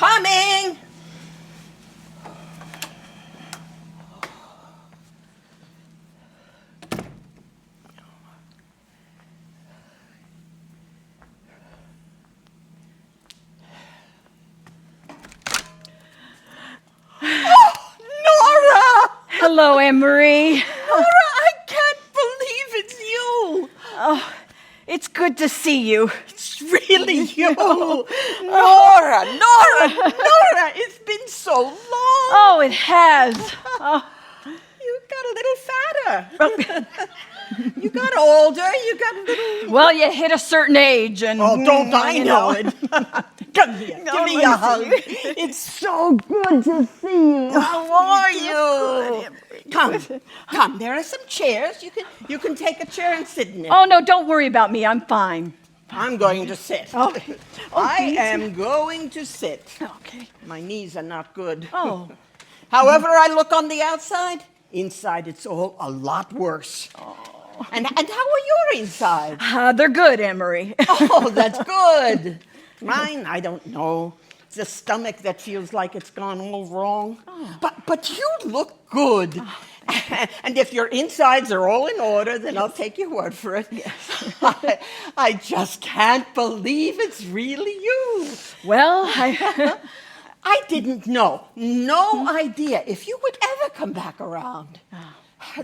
Coming! Hello, Anne-Marie. Nora, I can't believe it's you. Oh, it's good to see you. It's really you. Nora, it's been so long. Oh, it has. Oh. You got a little fatter. You got older. You got a little... Well, you hit a certain age and... Oh, don't I know it. Come here. Give me a hug. It's so good to see you. How are you? Come. There are some chairs. You can take a chair and sit in it. Oh, no, don't worry about me. I'm fine. I'm going to sit. Okay. I am going to sit. Okay. My knees are not good. Oh. However I look on the outside, inside it's all a lot worse. Oh. And how are your insides? They're good, Anne-Marie. Oh, that's good. Mine, I don't know. It's a stomach that feels like it's gone all wrong. Oh. But you look good. Oh. And if your insides are all in order, then I'll take your word for it. Yes. I just can't believe it's really you. Well, I didn't know. No idea if you would ever come back around. Oh.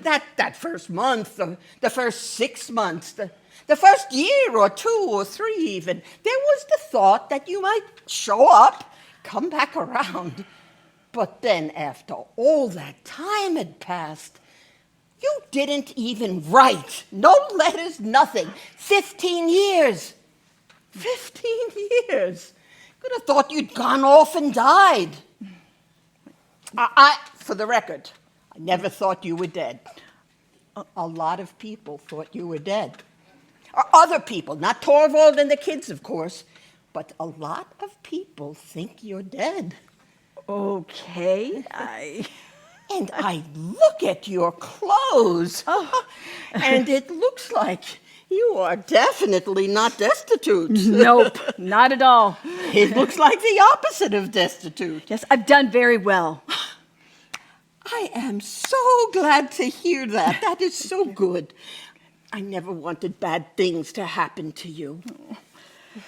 That first month, the first 6 months, the first year or 2 or 3 even, there was the thought that you might show up, come back around. But then after all that time had passed, you didn't even write. No letters, nothing. 15 years. 15 years. Could have thought you'd gone off and died. For the record, I never thought you were dead. A lot of people thought you were dead. Other people, not Torvald and the kids, of course, but a lot of people think you're dead. Okay, And I look at your clothes, and it looks like you are definitely not destitute. Nope, not at all. It looks like the opposite of destitute. Yes, I've done very well. I am so glad to hear that. That is so good. I never wanted bad things to happen to you.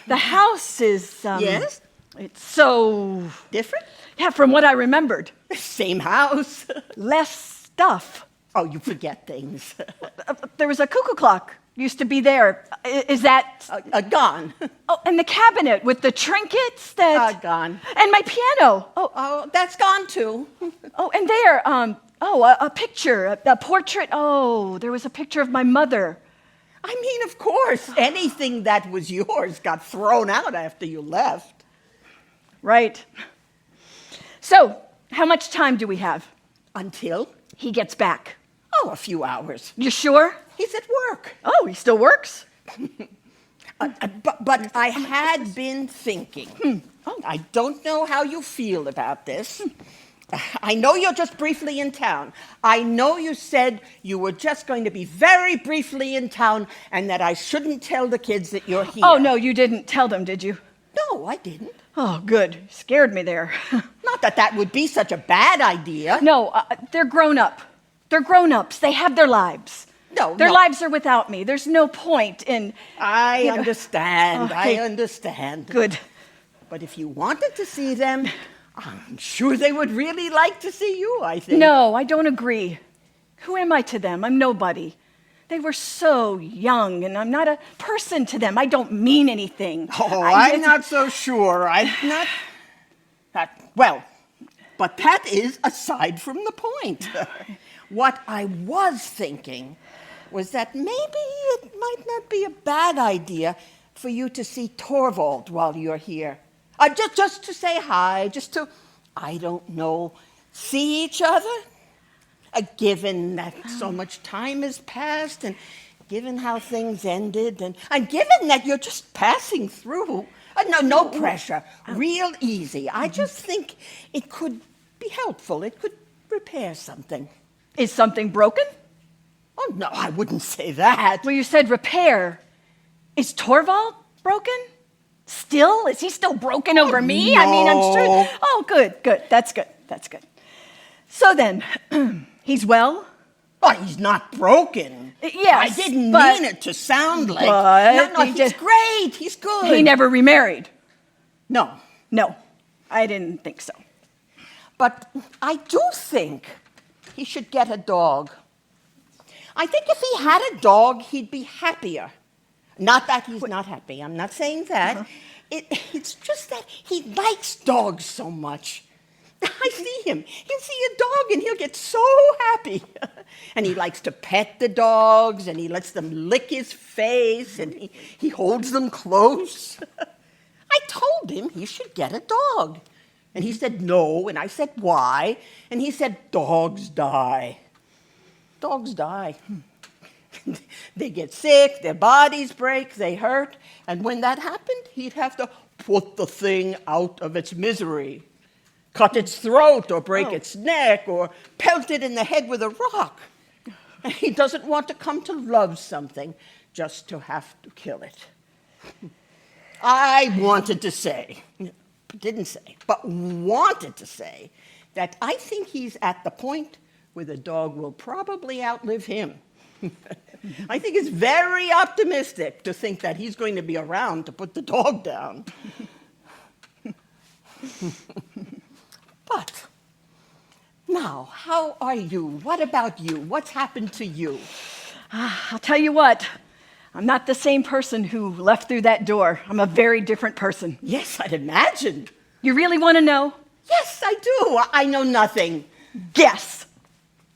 The house is... Yes? It's so... Different? Yeah, from what I remembered. Same house. Less stuff. Oh, you forget things. There was a cuckoo clock. Used to be there. Is that... gone. Oh, and the cabinet with the trinkets that... Gone. And my piano. Oh, that's gone too. Oh, and there, a picture, a portrait. Oh, there was a picture of my mother. I mean, of course, anything that was yours got thrown out after you left. Right. So, how much time do we have? Until? He gets back. Oh, a few hours. You sure? He's at work. Oh, he still works? But I had been thinking. I don't know how you feel about this. I know you're just briefly in town. I know you said you were just going to be very briefly in town and that I shouldn't tell the kids that you're here. Oh, no, you didn't tell them, did you? No, I didn't. Oh, good. Scared me there. Not that that would be such a bad idea. No, they're grown up. They're grown-ups. They have their lives. Their lives are without me. There's no point in... I understand. Okay. I understand. Good. But if you wanted to see them, I'm sure they would really like to see you, I think. No, I don't agree. Who am I to them? I'm nobody. They were so young, and I'm not a person to them. I don't mean anything. Oh, I'm not so sure. I'm not... Well, but that is aside from the point. What I was thinking was that maybe it might not be a bad idea for you to see Torvald while you're here. Just to say hi, just to, I don't know, see each other. Given that so much time has passed and given how things ended and given that you're just passing through. No pressure, real easy. I just think it could be helpful. It could repair something. Is something broken? Oh, no, I wouldn't say that. Well, you said repair. Is Torvald broken? Still? Is he still broken over me? I mean, I'm sure. no. Oh, good. That's good. So then, he's well? Oh, he's not broken. Yes, I didn't but- mean it to sound like. but no, he he's just- great. He's good. He never remarried. No. No, I didn't think so. But I do think he should get a dog. I think if he had a dog, he'd be happier. Not that he's not happy. I'm not saying that. It's just that he likes dogs so much. I see him. He'll see a dog and he'll get so happy. And he likes to pet the dogs and he lets them lick his face and he holds them close. I told him he should get a dog. And he said no, and I said why? And he said dogs die. Dogs die. They get sick, their bodies break, they hurt, and when that happened, he'd have to put the thing out of its misery. Cut its throat or break its neck or pelt it in the head with a rock. And he doesn't want to come to love something just to have to kill it. I wanted to say, didn't say, but wanted to say that I think he's at the point where the dog will probably outlive him. I think it's very optimistic to think that he's going to be around to put the dog down. But now, how are you? What about you? What's happened to you? I'll tell you what, I'm not the same person who left through that door. I'm a very different person. Yes, I'd imagine. You really want to know? Yes, I do. I know nothing. Guess.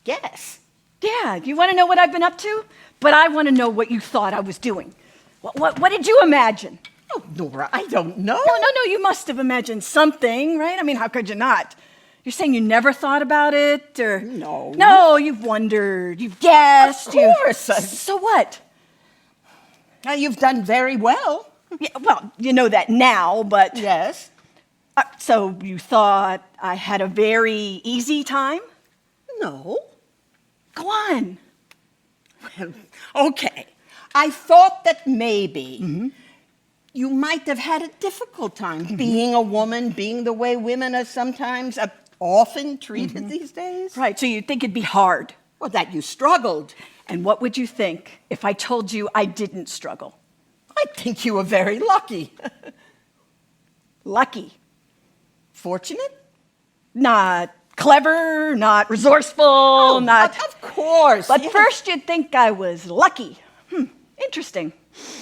Guess. Yeah, you want to know what I've been up to? But I want to know what you thought I was doing. What did you imagine? Oh, Nora, I don't know. No, you must have imagined something, right? I mean, how could you not? You're saying you never thought about it, or? No. No, you've wondered, you've guessed. Of course. So what? Now, you've done very well. Yeah, well, you know that now, but... Yes. So you thought I had a very easy time? No. Go on. Okay. I thought that maybe you might have had a difficult time being a woman, being the way women are sometimes often treated these days. Right, so you think it'd be hard. Well, that you struggled. And what would you think if I told you I didn't struggle? I think you were very lucky. Lucky. Fortunate? Not clever, not resourceful, not... Of course. But yes. first you'd think I was lucky. Interesting.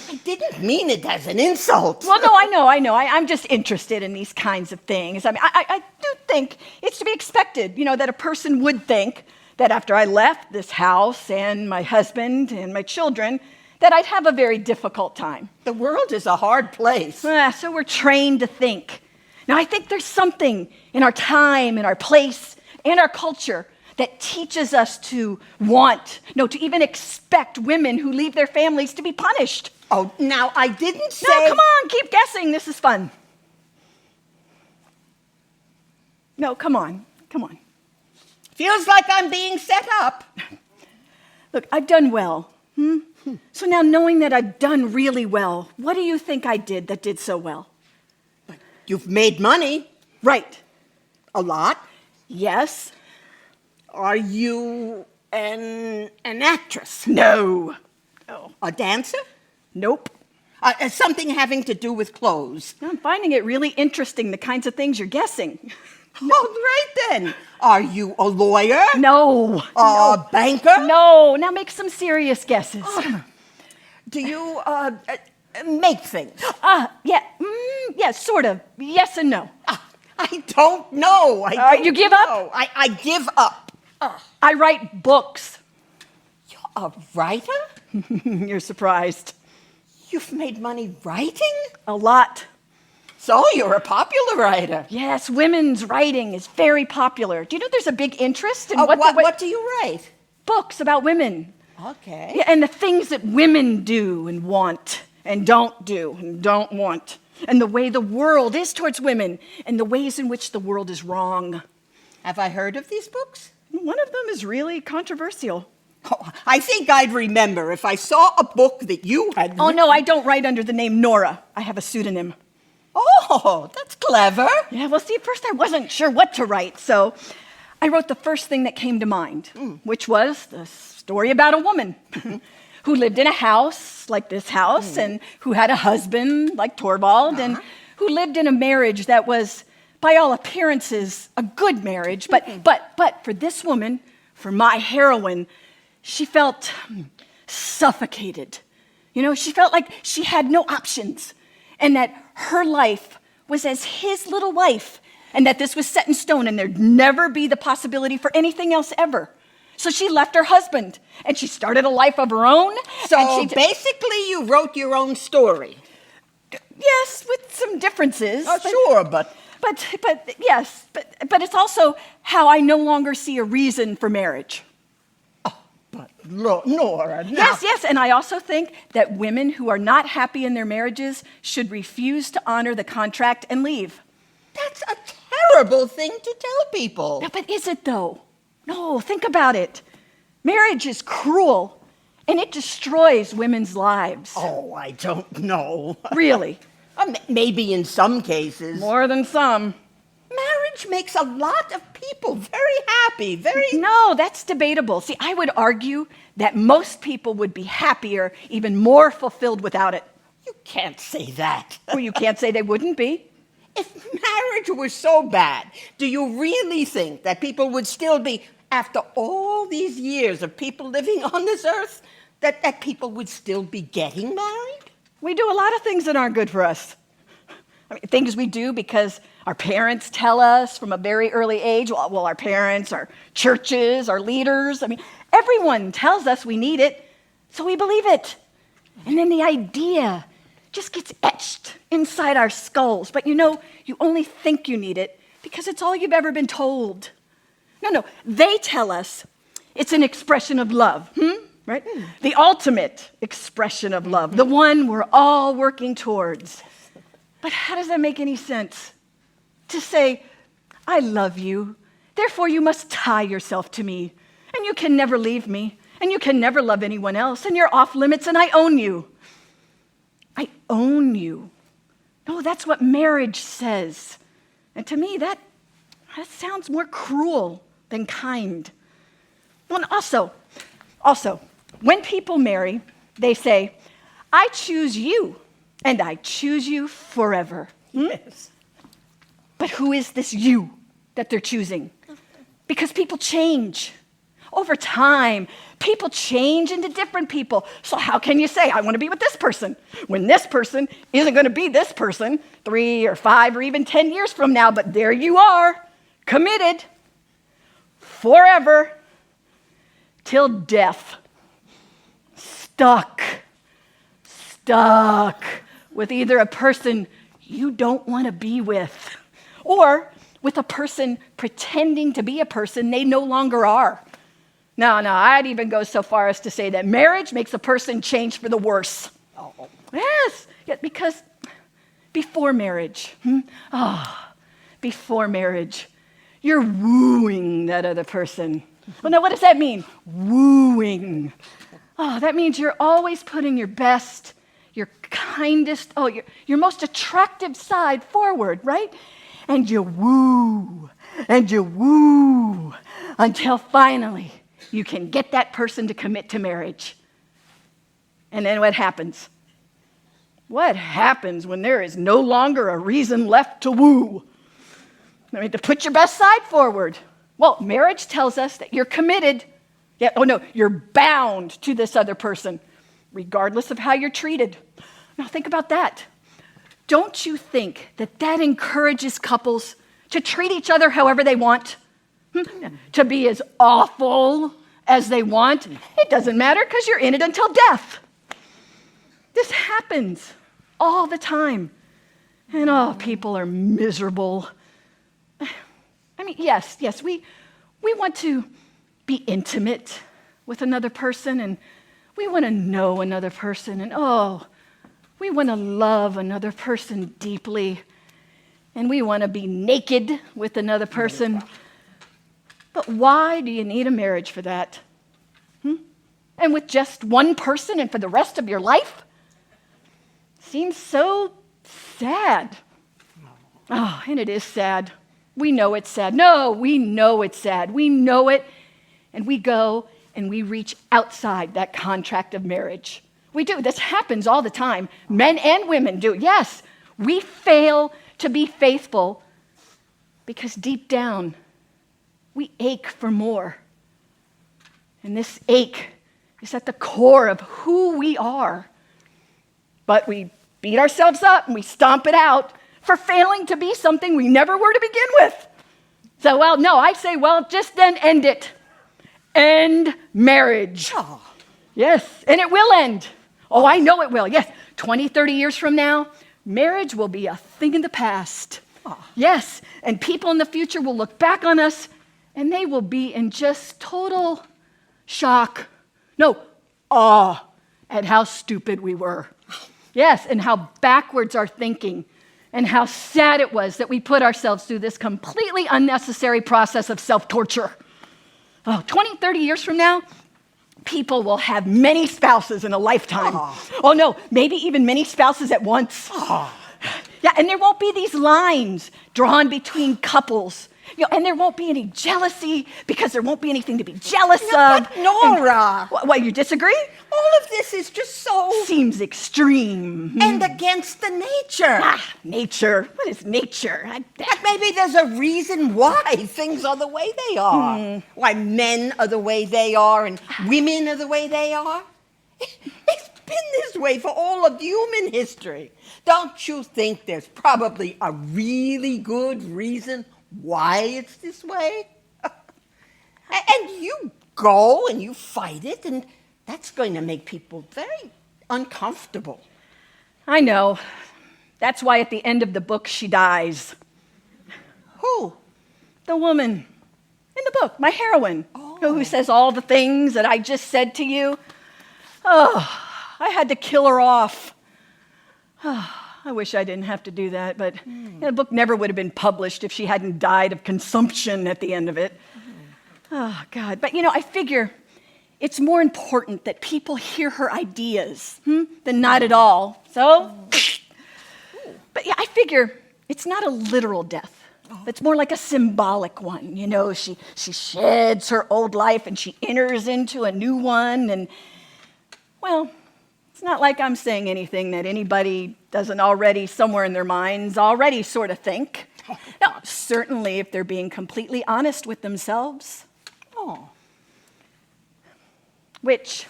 I didn't mean it as an insult. Well, no, I know. I'm just interested in these kinds of things. I mean, I do think it's to be expected, that a person would think that after I left this house and my husband and my children, that I'd have a very difficult time. The world is a hard place. So we're trained to think. Now, I think there's something in our time, in our place, and our culture that teaches us to to even expect women who leave their families to be punished. Oh, now, I didn't say... No, come on, keep guessing. This is fun. No, come on. Feels like I'm being set up. Look, I've done well. So now, knowing that I've done really well, what do you think I did that did so well? You've made money. Right. A lot. Yes. Are you an actress? No. A dancer? Nope. Something having to do with clothes. I'm finding it really interesting, the kinds of things you're guessing. Oh, right then. Are you a lawyer? No. A banker? No. Now make some serious guesses. Do you make things? Yeah, sort of. Yes and no. I don't know. You give up? know. I give up. I write books. You're a writer? You're surprised. You've made money writing? A lot. So you're a popular writer. Yes, women's writing is very popular. Do you know there's a big interest in what do you write? Books about women. Okay. Yeah, and the things that women do and want and don't do and don't want. And the way the world is towards women and the ways in which the world is wrong. Have I heard of these books? One of them is really controversial. Oh, I think I'd remember if I saw a book that you had Oh, no, I don't write under the name Nora. I have a pseudonym. Oh, that's clever. Yeah, well, see, at first I wasn't sure what to write, so I wrote the first thing that came to mind, which was the story about a woman who lived in a house like this house and who had a husband like Torvald and who lived in a marriage that was, by all appearances, a good marriage. But for this woman, for my heroine, she felt suffocated. You know, she felt like she had no options and that her life was as his little wife and that this was set in stone and there'd never be the possibility for anything else ever. So she left her husband and she started a life of her own. So basically you wrote your own story. Yes, with some differences. Oh, sure, but yes, but it's also how I no longer see a reason for marriage. But Nora, now... Yes, and I also think that women who are not happy in their marriages should refuse to honor the contract and leave. That's a terrible thing to tell people. Yeah, but is it though? No, think about it. Marriage is cruel, and it destroys women's lives. Oh, I don't know. Really? Maybe in some cases. More than some. Marriage makes a lot of people very happy, very... No, that's debatable. See, I would argue that most people would be happier, even more fulfilled without it. You can't say that. Well, you can't say they wouldn't be. If marriage was so bad, do you really think that people would still be, after all these years of people living on this earth, that people would still be getting married? We do a lot of things that aren't good for us. I mean, things we do because our parents tell us from a very early age, well, our parents, our churches, our leaders, I mean, everyone tells us we need it, so we believe it. And then the idea just gets etched inside our skulls. But you know, you only think you need it because it's all you've ever been told. No, they tell us it's an expression of love, right? The ultimate expression of love, the one we're all working towards. But how does that make any sense? To say, I love you, therefore you must tie yourself to me, and you can never leave me, and you can never love anyone else, and you're off limits, and I own you. I own you. No, that's what marriage says. And to me, that sounds more cruel than kind. Well, and also, when people marry, they say, I choose you, and I choose you forever. Yes. But who is this you that they're choosing? Because people change. Over time, people change into different people. So how can you say, I want to be with this person, when this person isn't going to be this person 3 or 5 or even 10 years from now, but there you are, committed, forever, till death, stuck with either a person you don't want to be with, or with a person pretending to be a person they no longer are. No, I'd even go so far as to say that marriage makes a person change for the worse. Oh. Yes, because before marriage, before marriage, you're wooing that other person. Well, now what does that mean? Wooing. Oh, that means you're always putting your best, your kindest, your most attractive side forward, right? And you woo, until finally you can get that person to commit to marriage. And then what happens? What happens when there is no longer a reason left to woo? I mean, to put your best side forward. Well, marriage tells us that you're committed. You're bound to this other person, regardless of how you're treated. Now think about that. Don't you think that encourages couples to treat each other however they want? To be as awful as they want? It doesn't matter because you're in it until death. This happens all the time. And people are miserable. I mean, yes, we want to be intimate with another person, and we want to know another person, and we want to love another person deeply, and we want to be naked with another person. But why do you need a marriage for that? And with just one person and for the rest of your life? Seems so sad. Oh, and it is sad. We know it's sad. No, we know it's sad. We know it, and we go and we reach outside that contract of marriage. We do. This happens all the time. Men and women do. Yes, we fail to be faithful because deep down, we ache for more. And this ache is at the core of who we are. But we beat ourselves up and we stomp it out for failing to be something we never were to begin with. So, well, no, I say, well, just then end it. End marriage. Oh. Yes, and it will end. Oh, I know it will. Yes, 20, 30 years from now, marriage will be a thing in the past. Oh. Yes, and people in the future will look back on us and they will be in just total shock. No, awe at how stupid we were. Yes, and how backwards our thinking and how sad it was that we put ourselves through this completely unnecessary process of self-torture. Oh, 20, 30 years from now, people will have many spouses in a lifetime. Oh no, maybe even many spouses at once. Yeah, and there won't be these lines drawn between couples. And there won't be any jealousy because there won't be anything to be jealous of. But Nora! What, you disagree? All of this is just so... Seems extreme. And against the nature. Nature? What is nature? But maybe there's a reason why things are the way they are. Why men are the way they are and women are the way they are. It's been this way for all of human history. Don't you think there's probably a really good reason why it's this way? And you go and you fight it, and that's going to make people very uncomfortable. I know. That's why at the end of the book she dies. Who? The woman in the book, my heroine, who says all the things that I just said to you. Oh, I had to kill her off. Oh, I wish I didn't have to do that, but the book never would have been published if she hadn't died of consumption at the end of it. Oh, God. But, I figure it's more important that people hear her ideas than not at all. So, but yeah, I figure it's not a literal death. It's more like a symbolic one. She sheds her old life and she enters into a new one. And, well, it's not like I'm saying anything that anybody doesn't already, somewhere in their minds, already sort of think. Now, certainly if they're being completely honest with themselves. Which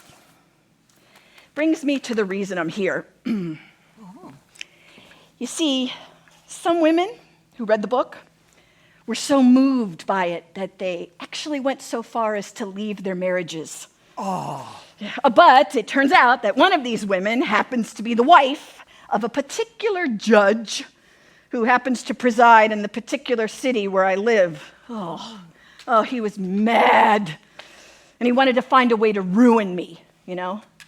brings me to the reason I'm here. You see, some women who read the book were so moved by it that they actually went so far as to leave their marriages. But it turns out that one of these women happens to be the wife of a particular judge who happens to preside in the particular city where I live. He was mad. And he wanted to find a way to ruin me,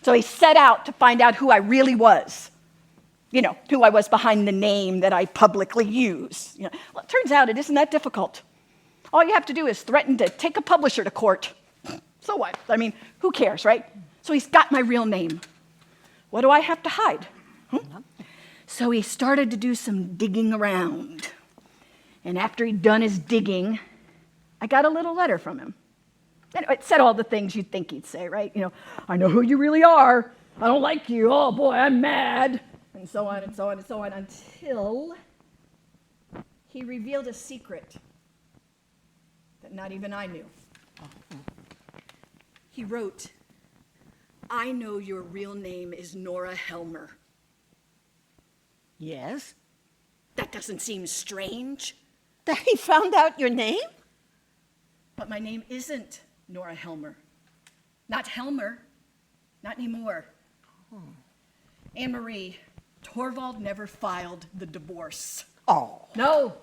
So he set out to find out who I really was. Who I was behind the name that I publicly use. Well, it turns out it isn't that difficult. All you have to do is threaten to take a publisher to court. So what? I mean, who cares, right? So he's got my real name. What do I have to hide? So he started to do some digging around. And after he'd done his digging, I got a little letter from him. And it said all the things you'd think he'd say, right? I know who you really are. I don't like you. Oh, boy, I'm mad. And so on and so on and so on until he revealed a secret that not even I knew. He wrote, I know your real name is Nora Helmer. Yes? That doesn't seem strange. That he found out your name? But my name isn't Nora Helmer. Not Helmer. Not anymore. Anne-Marie, Torvald never filed the divorce. No,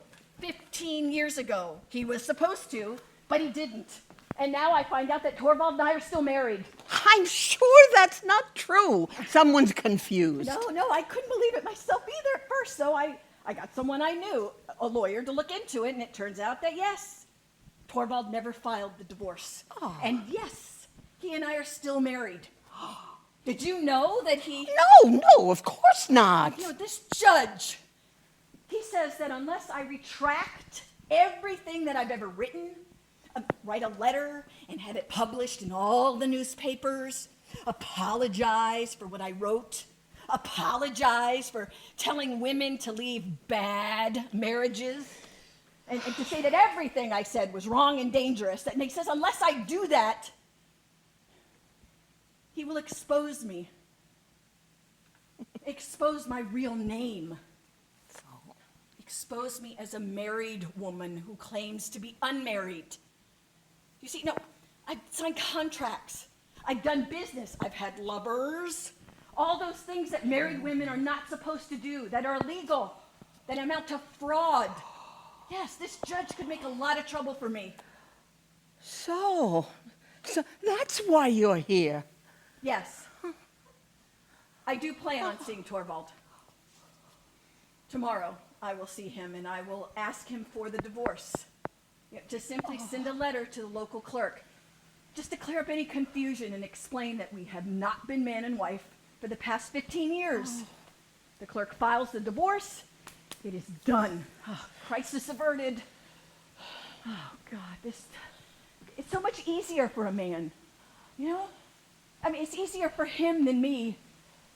15 years ago. He was supposed to, but he didn't. And now I find out that Torvald and I are still married. I'm sure that's not true. Someone's confused. No, I couldn't believe it myself either at first. So I got someone I knew, a lawyer, to look into it, and it turns out that yes, Torvald never filed the divorce. And yes, he and I are still married. Did you know that he... No, of course not. This judge, he says that unless I retract everything that I've ever written, write a letter and have it published in all the newspapers, apologize for what I wrote, apologize for telling women to leave bad marriages, and to say that everything I said was wrong and dangerous. And he says, unless I do that, he will expose me, expose my real name, expose me as a married woman who claims to be unmarried. You see, no, I've signed contracts. I've done business. I've had lovers. All those things that married women are not supposed to do, that are illegal, that amount to fraud. Yes, this judge could make a lot of trouble for me. So that's why you're here. Yes. I do plan on seeing Torvald. Tomorrow, I will see him and I will ask him for the divorce. To simply send a letter to the local clerk, just to clear up any confusion and explain that we have not been man and wife for the past 15 years. The clerk files the divorce. It is done. Crisis averted. Oh, God, it's so much easier for a man, you know? I mean, it's easier for him than me.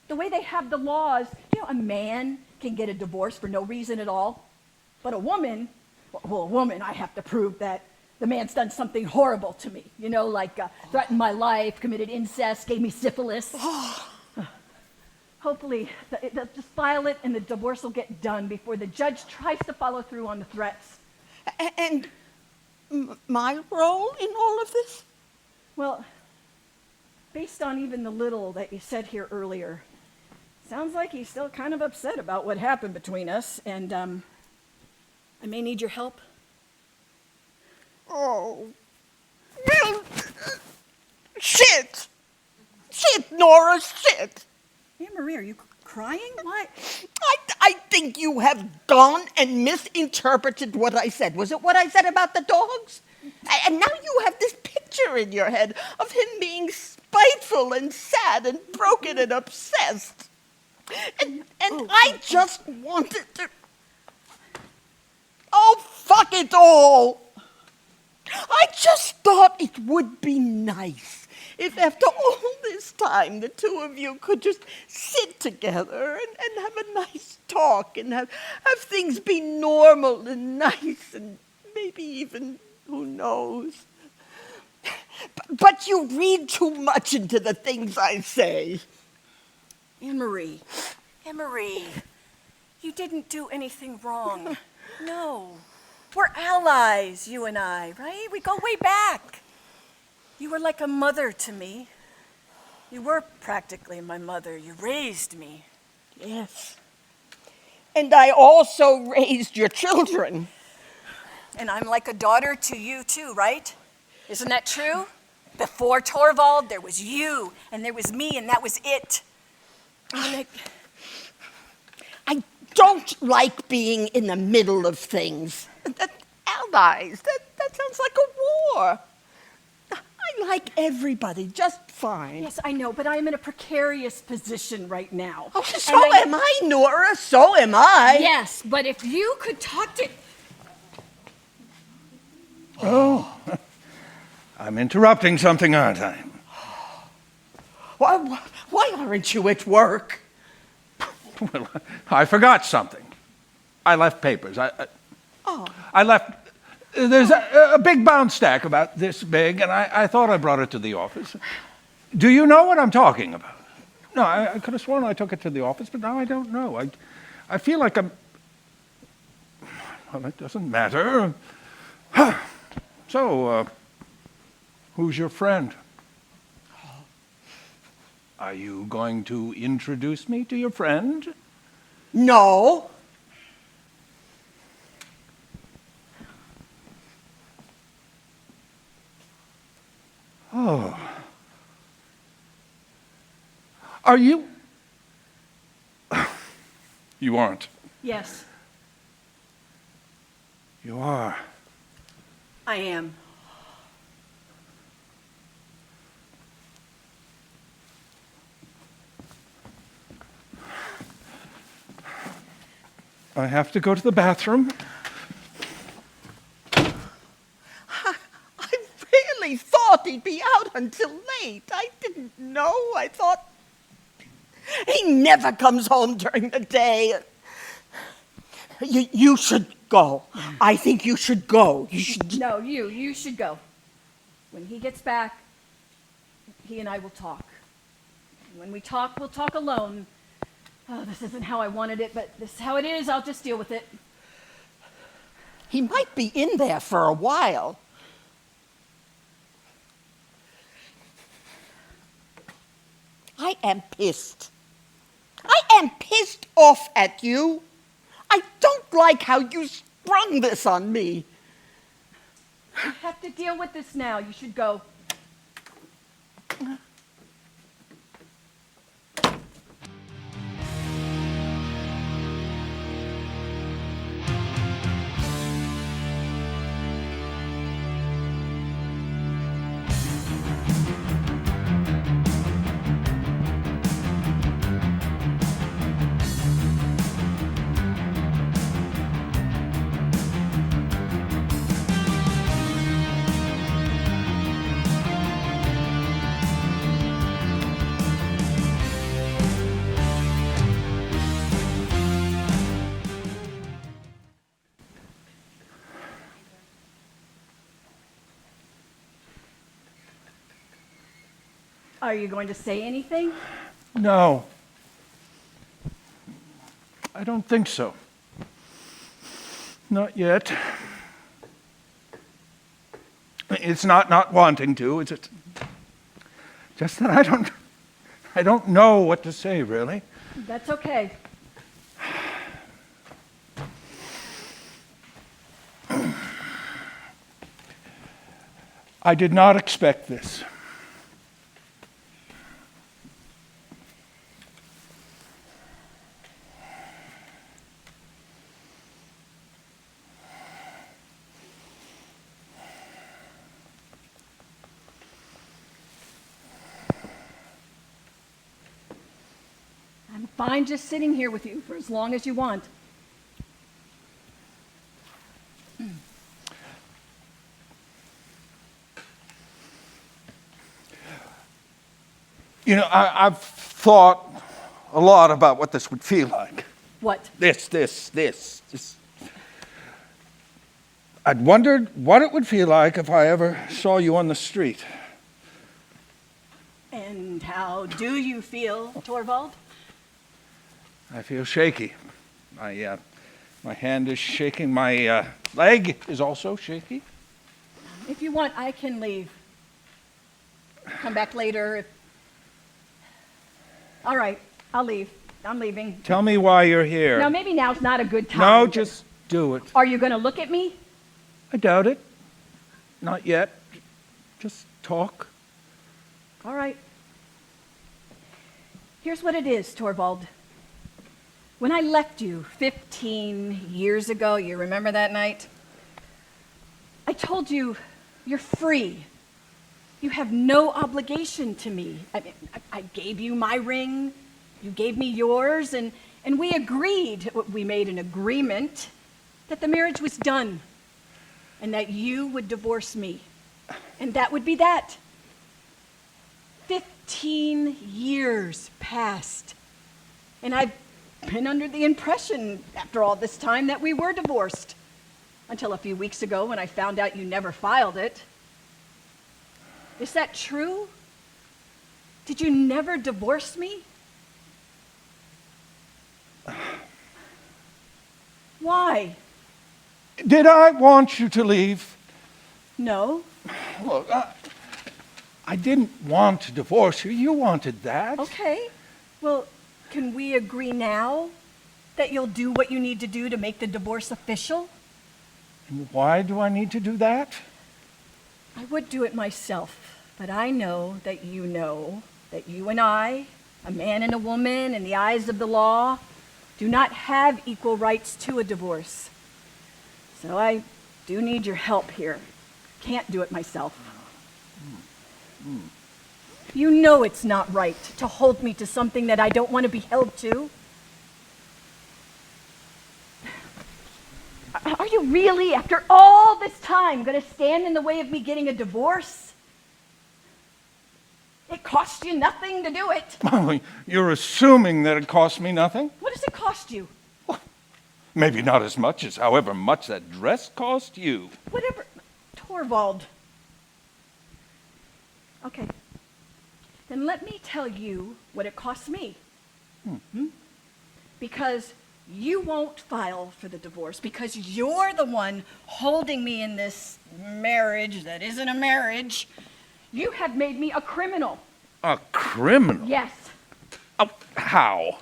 The way they have the laws, a man can get a divorce for no reason at all, but a woman, I have to prove that the man's done something horrible to me, like threatened my life, committed incest, gave me syphilis. Hopefully, they'll just file it and the divorce will get done before the judge tries to follow through on the threats. And my role in all of this? Well, based on even the little that you said here earlier, sounds like he's still kind of upset about what happened between us, and I may need your help. Oh, well, shit, Nora, shit. Hey, Marie, are you crying? What? I think you have gone and misinterpreted what I said. Was it what I said about the dogs? And now you have this picture in your head of him being spiteful and sad and broken and obsessed. And I just wanted to... Oh, fuck it all! I just thought it would be nice if after all this time the two of you could just sit together and have a nice talk and have things be normal and nice and maybe even, who knows. But you read too much into the things I say. Anne-Marie, you didn't do anything wrong. No. We're allies, you and I, right? We go way back. You were like a mother to me. You were practically my mother. You raised me. Yes. And I also raised your children. And I'm like a daughter to you too, right? Isn't that true? Before Torvald, there was you, and there was me, and that was it. I don't like being in the middle of things. Allies, that sounds like a war. I like everybody just fine. Yes, I know, but I am in a precarious position right now. Oh, so am I, Nora, so am I. Yes, but if you could talk to... Oh, I'm interrupting something, aren't I? Why aren't you at work? Well, I forgot something. I left papers. I left... There's a big bound stack about this big, and I thought I brought it to the office. Do you know what I'm talking about? No, I could have sworn I took it to the office, but now I don't know. I feel like I'm... Well, it doesn't matter. So, who's your friend? Are you going to introduce me to your friend? No. Oh. Are you... You aren't. Yes, You are. I am. I have to go to the bathroom. I really thought he'd be out until late. I didn't know. I thought he never comes home during the day. You should go. I think you should go. You should. No, you should go. When he gets back, he and I will talk. When we talk, we'll talk alone. Oh, this isn't how I wanted it, but this is how it is. I'll just deal with it. He might be in there for a while. I am pissed. I am pissed off at you. I don't like how you sprung this on me. You have to deal with this now. You should go. Are you going to say anything? No. I don't think so. Not yet. It's not wanting to. It's just that I don't know what to say, really. That's okay. I did not expect this. I'm fine just sitting here with you for as long as you want. You know, I've thought a lot about what this would feel like. What? This. I'd wondered what it would feel like if I ever saw you on the street. And how do you feel, Torvald? I feel shaky. My hand is shaking. My leg is also shaky. If you want, I can leave. Come back later. All right, I'll leave. I'm leaving. Tell me why you're here. Now, maybe now's not a good time. No, just do it. Are you going to look at me? I doubt it. Not yet. Just talk. All right. Here's what it is, Torvald. When I left you 15 years ago, you remember that night? I told you, you're free. You have no obligation to me. I gave you my ring, you gave me yours, and we agreed, we made an agreement that the marriage was done and that you would divorce me. And that would be that. 15 years passed, and I've been under the impression after all this time that we were divorced, until a few weeks ago when I found out you never filed it. Is that true? Did you never divorce me? Why? Did I want you to leave? No. Look, I didn't want to divorce you. You wanted that. Okay. Well, can we agree now that you'll do what you need to do to make the divorce official? And why do I need to do that? I would do it myself, but I know that you and I, a man and a woman in the eyes of the law, do not have equal rights to a divorce. So I do need your help here. Can't do it myself. You know it's not right to hold me to something that I don't want to be held to. you really, after all this time, going to stand in the way of me getting a divorce? It costs you nothing to do it. Oh, you're assuming that it cost me nothing? What does it cost you? Maybe not as much as however much that dress cost you. Whatever. Torvald. Okay. Then let me tell you what it costs me. Because you won't file for the divorce, because you're the one holding me in this marriage that isn't a marriage. You have made me a criminal. A criminal? Yes. Oh, how?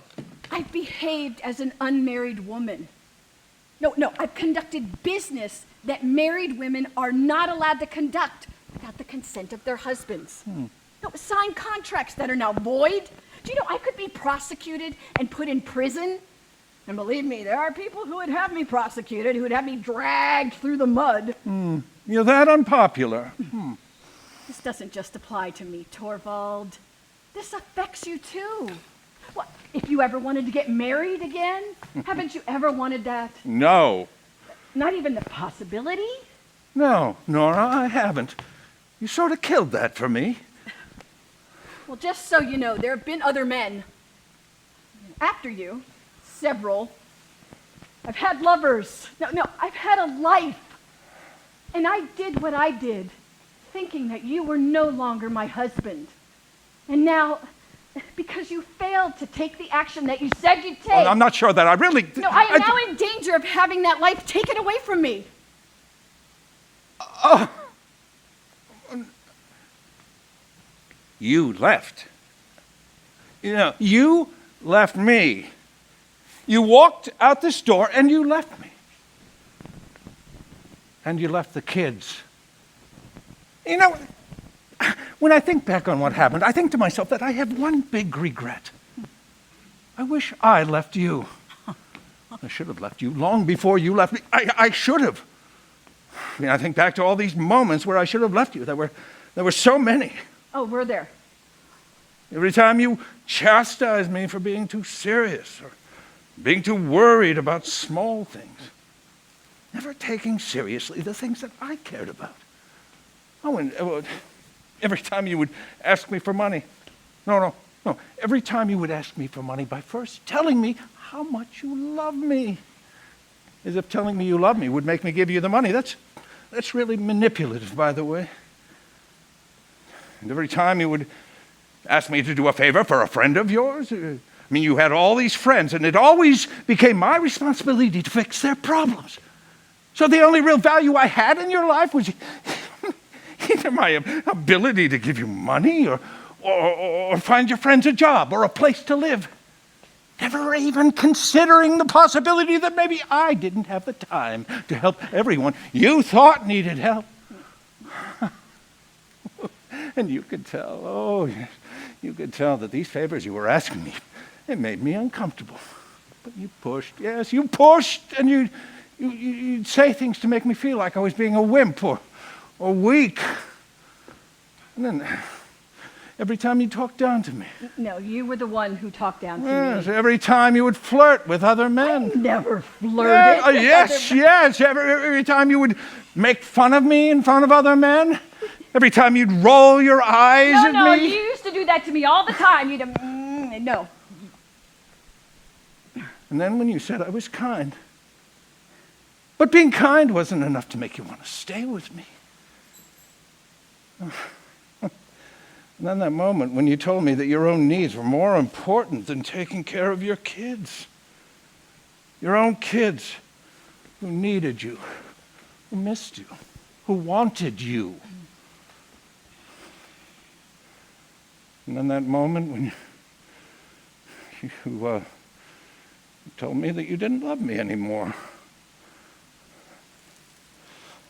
I've behaved as an unmarried woman. No, I've conducted business that married women are not allowed to conduct without the consent of their husbands. No, signed contracts that are now void. Do you know I could be prosecuted and put in prison? And believe me, there are people who would have me prosecuted, who would have me dragged through the mud. You're that unpopular. This doesn't just apply to me, Torvald. This affects you too. What, if you ever wanted to get married again? Haven't you ever wanted that? No. Not even the possibility? No, Nora, I haven't. You sort of killed that for me. Well, just so you know, there have been other men. After you, several. I've had lovers. No, I've had a life. And I did what I did, thinking that you were no longer my husband. And now, because you failed to take the action that you said you'd take. Well, I'm not sure that I really... No, I am now in danger of having that life taken away from me. You left. You left me. You walked out this door and you left me. And you left the kids. When I think back on what happened, I think to myself that I have one big regret. I wish I left you. I should have left you long before you left me. I should have. I think back to all these moments where I should have left you. There were so many. Oh, we're there. Every time you chastised me for being too serious or being too worried about small things. Never taking seriously the things that I cared about. Oh, and every time you would ask me for money. No. Every time you would ask me for money by first telling me how much you love me. As if telling me you love me would make me give you the money. That's really manipulative, by the way. And every time you would ask me to do a favor for a friend of yours, you had all these friends, and it always became my responsibility to fix their problems. So the only real value I had in your life was either my ability to give you money or find your friends a job or a place to live. Never even considering the possibility that maybe I didn't have the time to help everyone you thought needed help. And you could tell, you could tell that these favors you were asking me, it made me uncomfortable. But you pushed, yes, you pushed, and you'd say things to make me feel like I was being a wimp or weak. And then every time you talked down to me. No, you were the one who talked down to Yes, me. every time you would flirt with other men. I never flirted. with Yes. Every time you would make fun of me in front of other men. Every time you'd roll your eyes at me. No, you used to do that to me all the time. You'd no. And then when you said I was kind. But being kind wasn't enough to make you want to stay with me. And then that moment when you told me that your own needs were more important than taking care of your kids. Your own kids who needed you, who missed you, who wanted you. And then that moment when you told me that you didn't love me anymore.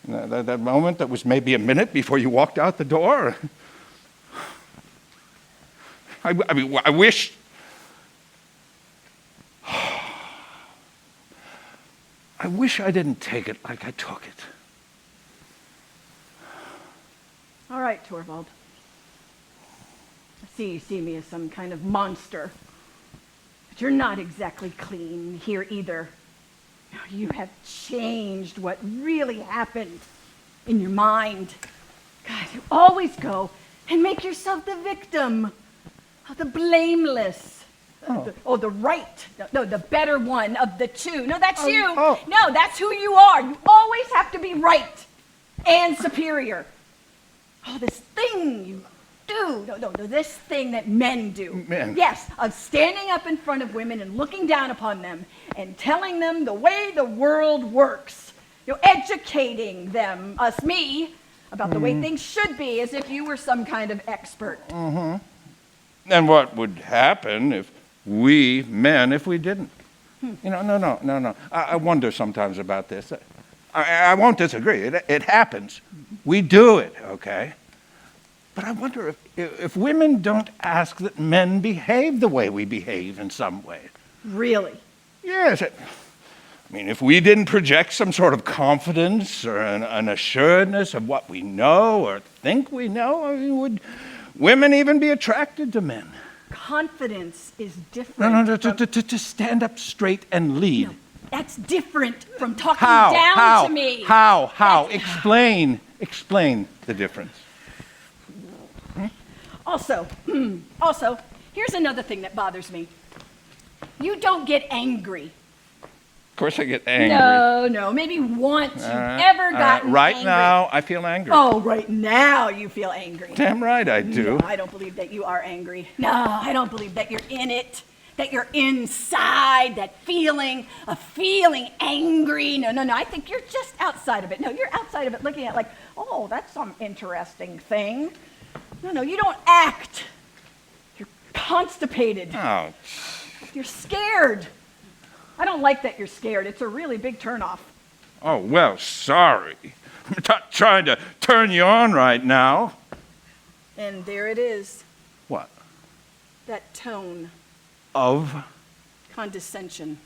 And that moment that was maybe a minute before you walked out the door. I wish... I wish I didn't take it like I took it. All right, Torvald. I see you see me as some kind of monster. But you're not exactly clean here either. You have changed what really happened in your mind. God, you always go and make yourself the victim, the blameless, the right, no, the better one of the two. No, that's you. No, that's who you are. You always have to be right and superior. Oh, this thing you do. No, this thing that men do. Men. Yes, of standing up in front of women and looking down upon them and telling them the way the world works. Educating them, me, about the way things should be, as if you were some kind of expert. And what would happen if we men, if we didn't? No. I wonder sometimes about this. I won't disagree. It happens. We do it, okay? But I wonder if women don't ask that men behave the way we behave in some way. Really? Yes. I mean, if we didn't project some sort of confidence or an assuredness of what we know or think we know, I mean, would women even be attracted to men? Confidence is different. No, to stand up straight and lead. No, that's different from talking down to me. How? Explain the difference. Also, here's another thing that bothers me. You don't get angry. Of course I get angry. No, maybe once you've ever gotten right angry. now, I feel angry. Oh, right now you feel angry. Damn right I do. No, I don't believe that you are angry. No, I don't believe that you're in it, that you're inside, that feeling of feeling angry. No, I think you're just outside of it. No, you're outside of it looking at like, oh, that's some interesting thing. No, you don't act. You're constipated. Oh. You're scared. I don't like that you're scared. It's a really big turnoff. Oh, well, sorry. I'm not trying to turn you on right now. And there it is. What? That tone. Of? Condescension.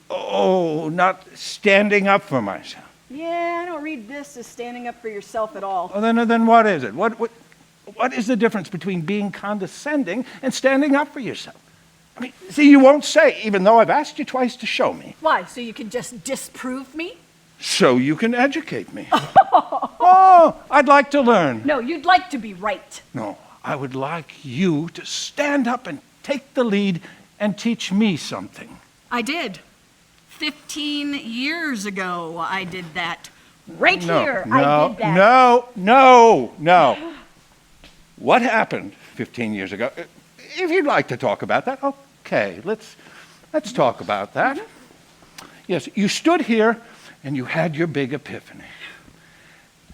Oh, not standing up for myself. Yeah, I don't read this as standing up for yourself at all. Oh, then what is it? What is the difference between being condescending and standing up for yourself? I mean, see, you won't say, even though I've asked you twice to show me. Why? So you can just disprove me? So you can educate me. Oh, I'd like to learn. No, you'd like to be right. No, I would like you to stand up and take the lead and teach me something. I did. 15 years ago, I did that. Right here, I did that. No. What happened 15 years ago? If you'd like to talk about that, okay, let's talk about that. Yes, you stood here and you had your big epiphany.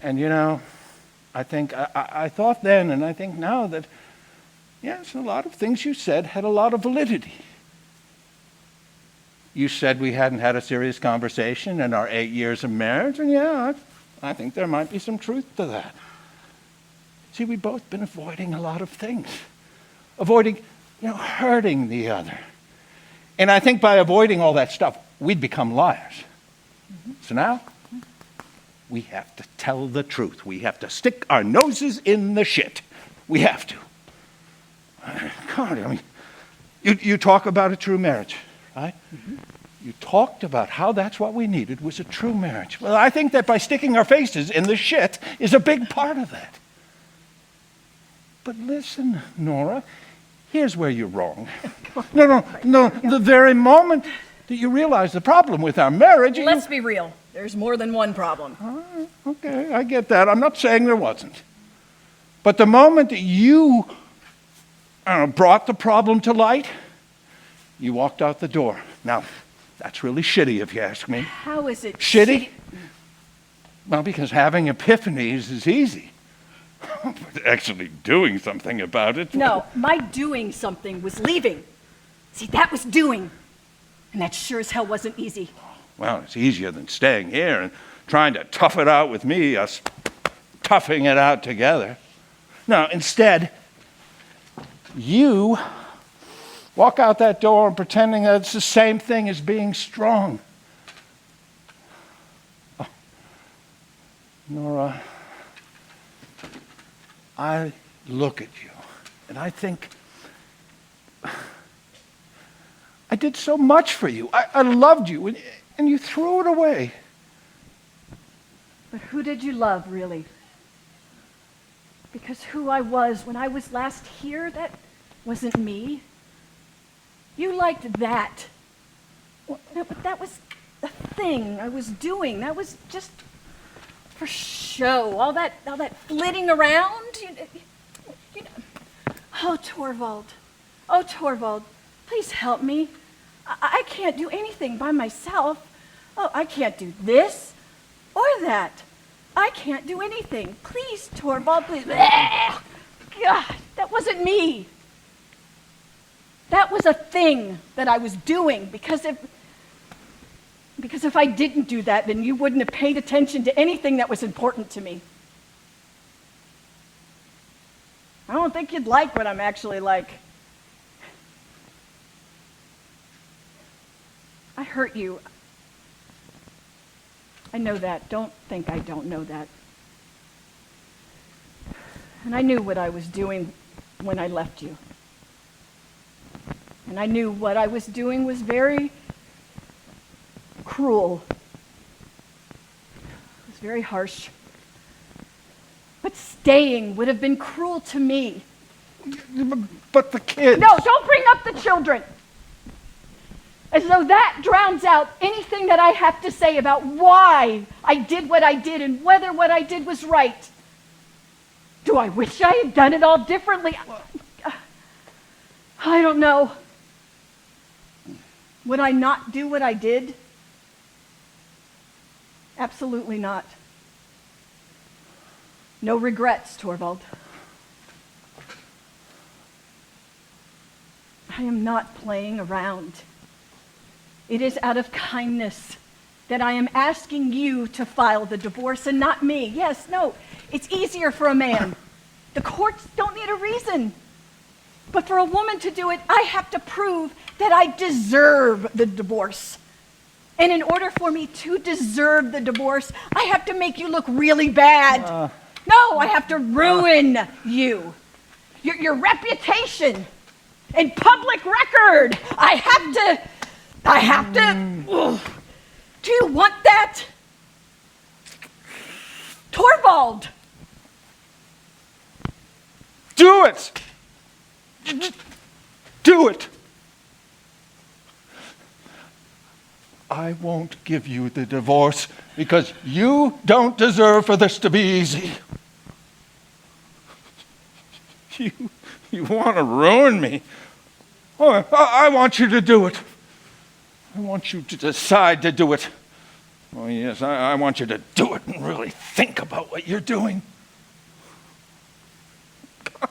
And I think, I thought then and I think now that, yes, a lot of things you said had a lot of validity. You said we hadn't had a serious conversation in our 8 years of marriage, and I think there might be some truth to that. See, we've both been avoiding a lot of things. Avoiding, hurting the other. And I think by avoiding all that stuff, we'd become liars. So now, we have to tell the truth. We have to stick our noses in the shit. We have to. God, I mean, you talk about a true marriage, right? Mm-hmm. You talked about how that's what we needed was a true marriage. Well, I think that by sticking our faces in the shit is a big part of that. But listen, Nora, here's where you're wrong. No. The very moment that you realize the problem with our marriage... Let's be real. There's more than one problem. Okay, I get that. I'm not saying there wasn't. But the moment that you brought the problem to light, you walked out the door. Now, that's really shitty if you ask me. How is it shitty? Well, because having epiphanies is easy. But actually doing something about it... No, my doing something was leaving. See, that was doing. And that sure as hell wasn't easy. Well, it's easier than staying here and trying to tough it out with me, us toughing it out together. No, instead, you walk out that door and pretending that it's the same thing as being strong. Oh. Nora... I look at you and I think, I did so much for you. I loved you. and you threw it away. But who did you love, really? Because who I was when I was last here, that wasn't me. You liked that. But that was the thing I was doing. That was just for show. All that flitting around. You know. Oh, Torvald, please help me. I can't do anything by myself. Oh, I can't do this or that. I can't do anything. Please, Torvald, please. God, that wasn't me. That was a thing that I was doing because if I didn't do that, then you wouldn't have paid attention to anything that was important to me. I don't think you'd like what I'm actually like. I hurt you. I know that. Don't think I don't know that. And I knew what I was doing when I left you. And I knew what I was doing was very cruel. It was very harsh. But staying would have been cruel to me. But the kids... No, don't bring up the children. As though that drowns out anything that I have to say about why I did what I did and whether what I did was right. Do I wish I had done it all differently? I don't know. Would I not do what I did? Absolutely not. No regrets, Torvald. I am not playing around. It is out of kindness that I am asking you to file the divorce and not me. Yes, no, it's easier for a man. The courts don't need a reason. But for a woman to do it, I have to prove that I deserve the divorce. And in order for me to deserve the divorce, I have to make you look really bad. No, I have to ruin you. Your reputation and public record. I have to. Do you want that? Torvald! Do it! Do it! I won't give you the divorce because you don't deserve for this to be easy. You want to ruin me? Oh, I want you to do it. I want you to decide to do it. Oh, yes, I want you to do it and really think about what you're doing. God,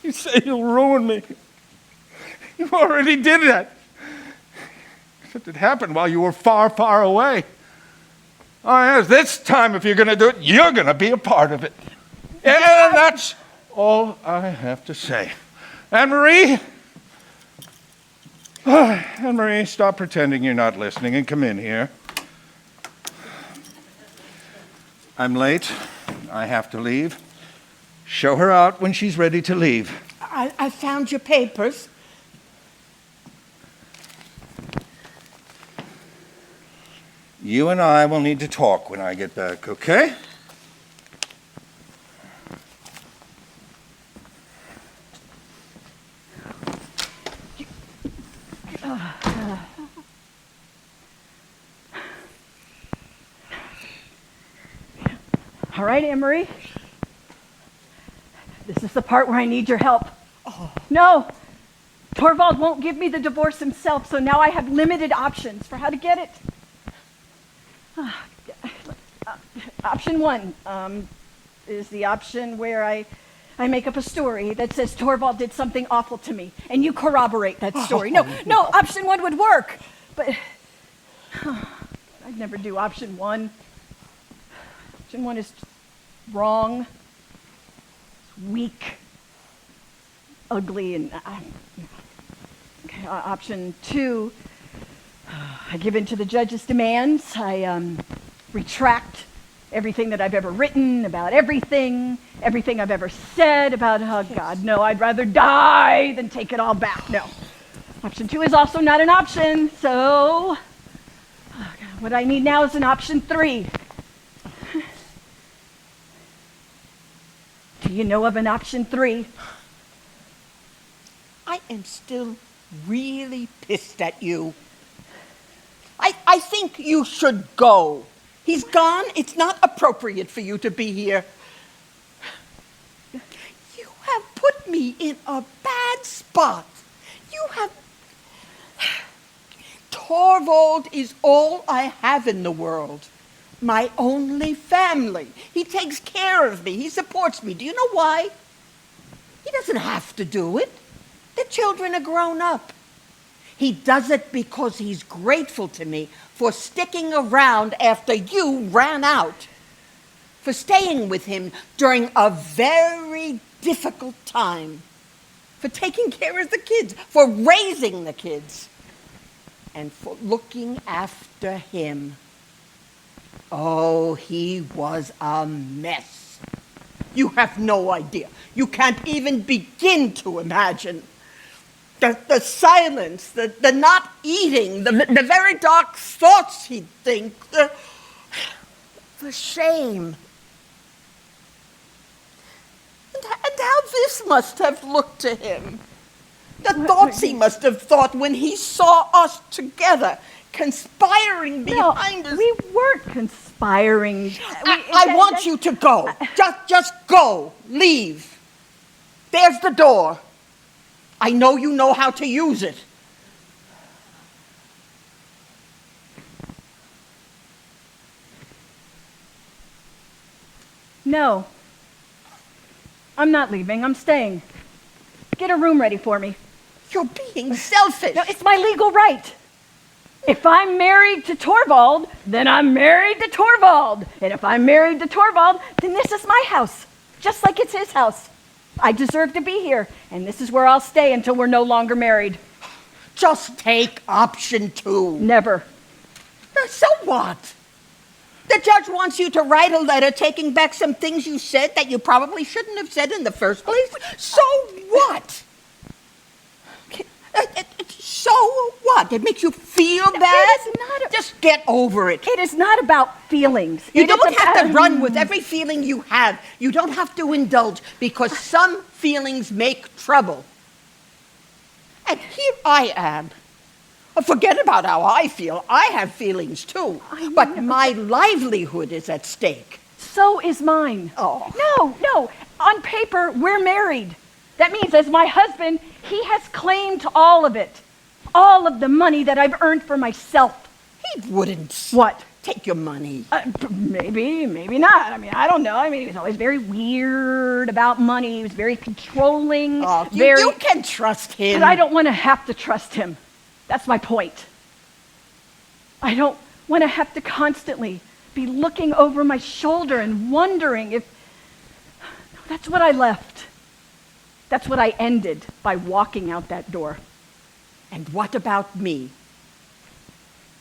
you say you'll ruin me. You already did that. Except it happened while you were far, far away. Oh, yes, this time if you're going to do it, you're going to be a part of it. And that's all I have to say. Anne-Marie? Anne-Marie, stop pretending you're not listening and come in here. I'm late. I have to leave. Show her out when she's ready to leave. I found your papers. You and I will need to talk when I get back, okay? All right, Anne-Marie. This is the part where I need your help. Oh. No, Torvald won't give me the divorce himself, so now I have limited options for how to get it. Option one is the option where I make up a story that says Torvald did something awful to me, and you corroborate that story. No, option one would work, but I'd never do option one. Option one is wrong, weak, ugly, and okay, option two, I give in to the judge's demands. I retract everything that I've ever written about everything I've ever said about, oh God, no, I'd rather die than take it all back. No. Option two is also not an option, so, oh What I need now is an option 3. Do you know of an option 3? I am still really pissed at you. I think you should go. He's gone. It's not appropriate for you to be here. You have put me in a bad spot. You have... Torvald is all I have in the world. My only family. He takes care of me. He supports me. Do you know why? He doesn't have to do it. The children are grown up. He does it because he's grateful to me for sticking around after you ran out, for staying with him during a very difficult time, for taking care of the kids, for raising the kids, and for looking after him. Oh, he was a mess. You have no idea. You can't even begin to imagine. The silence, the not eating, the very dark thoughts he'd think, the shame. And how this must have looked to him. The thoughts he must have thought when he saw us together, conspiring behind us. We weren't conspiring. I want you to go. Just go. Leave. There's the door. I know you know how to use it. No. I'm not leaving. I'm staying. Get a room ready for me. You're being selfish. No, it's my legal right. If I'm married to Torvald, then I'm married to Torvald. And if I'm married to Torvald, then this is my house, just like it's his house. I deserve to be here, and this is where I'll stay until we're no longer married. Just take option 2. Never. So what? The judge wants you to write a letter taking back some things you said that you probably shouldn't have said in the first place. So what? So what? It makes you feel bad? It is not Just get over it. It is not about feelings. You It is don't have to about- run with every feeling you have. You don't have to indulge because some feelings make trouble. And here I am. Forget about how I feel. I have feelings too. But my livelihood is at stake. So is mine. Oh. No. On paper, we're married. That means as my husband, he has claim to all of it. All of the money that I've earned for myself. He wouldn't. What? Take your money. Maybe not. I mean, I don't know. I mean, he was always very weird about money. He was very controlling. Oh, you can trust him. But I don't want to have to trust him. That's my point. I don't want to have to constantly be looking over my shoulder and wondering if... That's what I left. That's what I ended by walking out that door. And what about me?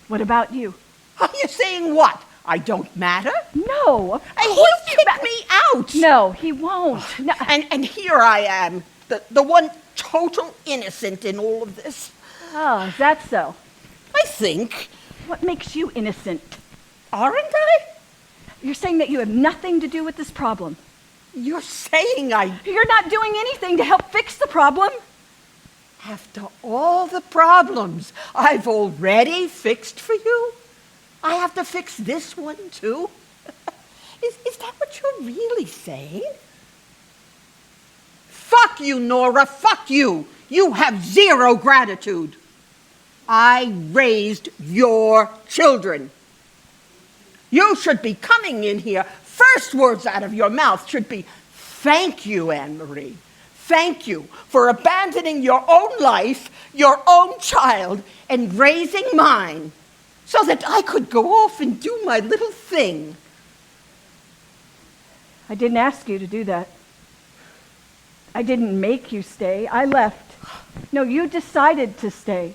What about you? Are you saying what? I don't matter? No, of And course he'll you kick me out. No, he won't. No. And here I am, the one total innocent in all of this. Oh, is that so? I think. What makes you innocent? Aren't I? You're saying that you have nothing to do with this problem. You're saying You're not doing anything to help fix the problem. after all the problems I've already fixed for you, I have to fix this one too? Is that what you're really saying? Fuck you, Nora, fuck you. You have zero gratitude. I raised your children. You should be coming in here. First words out of your mouth should be, thank you, Anne-Marie. Thank you for abandoning your own life, your own child, and raising mine so that I could go off and do my little thing. I didn't ask you to do that. I didn't make you stay. I left. No, you decided to stay.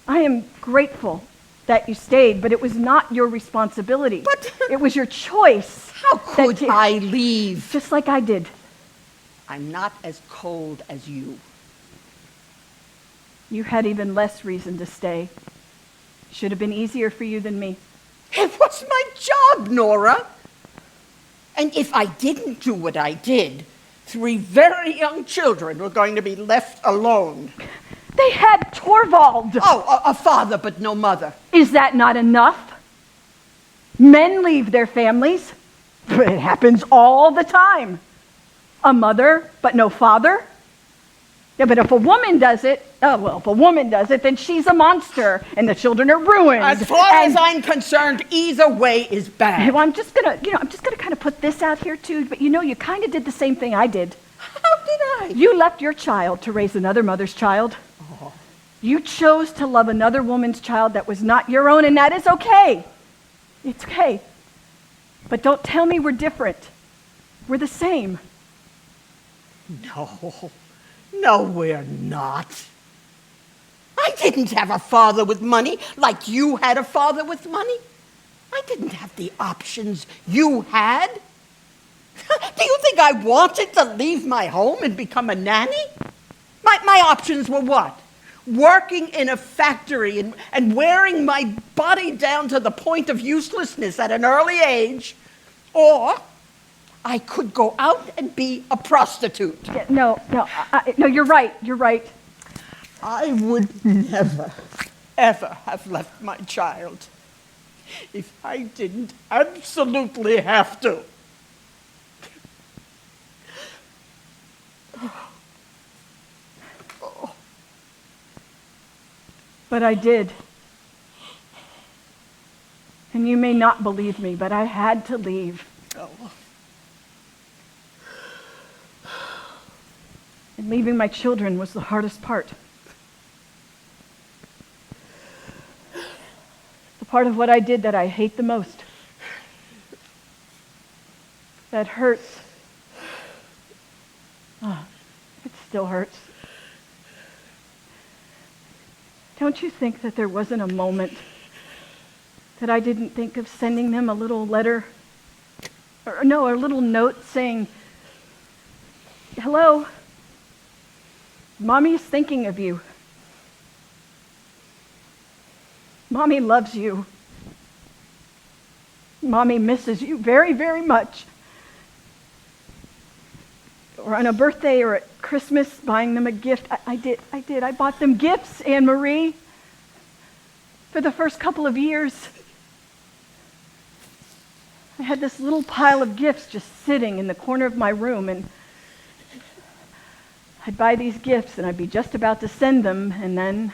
I am grateful that you stayed, but it was not your responsibility. But it was your choice. How could I leave? Just like I did. I'm not as cold as you. You had even less reason to stay. Should have been easier for you than me. It was my job, Nora. And if I didn't do what I did, 3 very young children were going to be left alone. They had Torvald. Oh, a father but no mother. Is that not enough? Men leave their families. It happens all the time. A mother but no father? Yeah, but if a woman does it, if a woman does it, then she's a monster, and the children are ruined. As far as I'm concerned, either way is bad. Well, I'm just gonna kind of put this out here too. But you kind of did the same thing I did. How did I? You left your child to raise another mother's child. Oh. You chose to love another woman's child that was not your own, and that is okay. It's okay. But don't tell me we're different. We're the same. No, we're not. I didn't have a father with money like you had a father with money. I didn't have the options you had. Do you think I wanted to leave my home and become a nanny? My options were what? Working in a factory and wearing my body down to the point of uselessness at an early age, or I could go out and be a prostitute. Yeah, no, you're right. You're right. I would never, ever have left my child if I didn't absolutely have to. But I did. And you may not believe me, but I had to leave. Oh. And leaving my children was the hardest part. The part of what I did that I hate the most. That hurts. It still hurts. Don't you think that there wasn't a moment that I didn't think of sending them a little letter? A little note saying, "Hello, Mommy's thinking of you. Mommy loves you. Mommy misses you very, very much." Or on a birthday or at Christmas, buying them a gift. I did. I bought them gifts, Anne-Marie, for the first couple of years. I had this little pile of gifts just sitting in the corner of my room, and I'd buy these gifts, and I'd be just about to send them, and then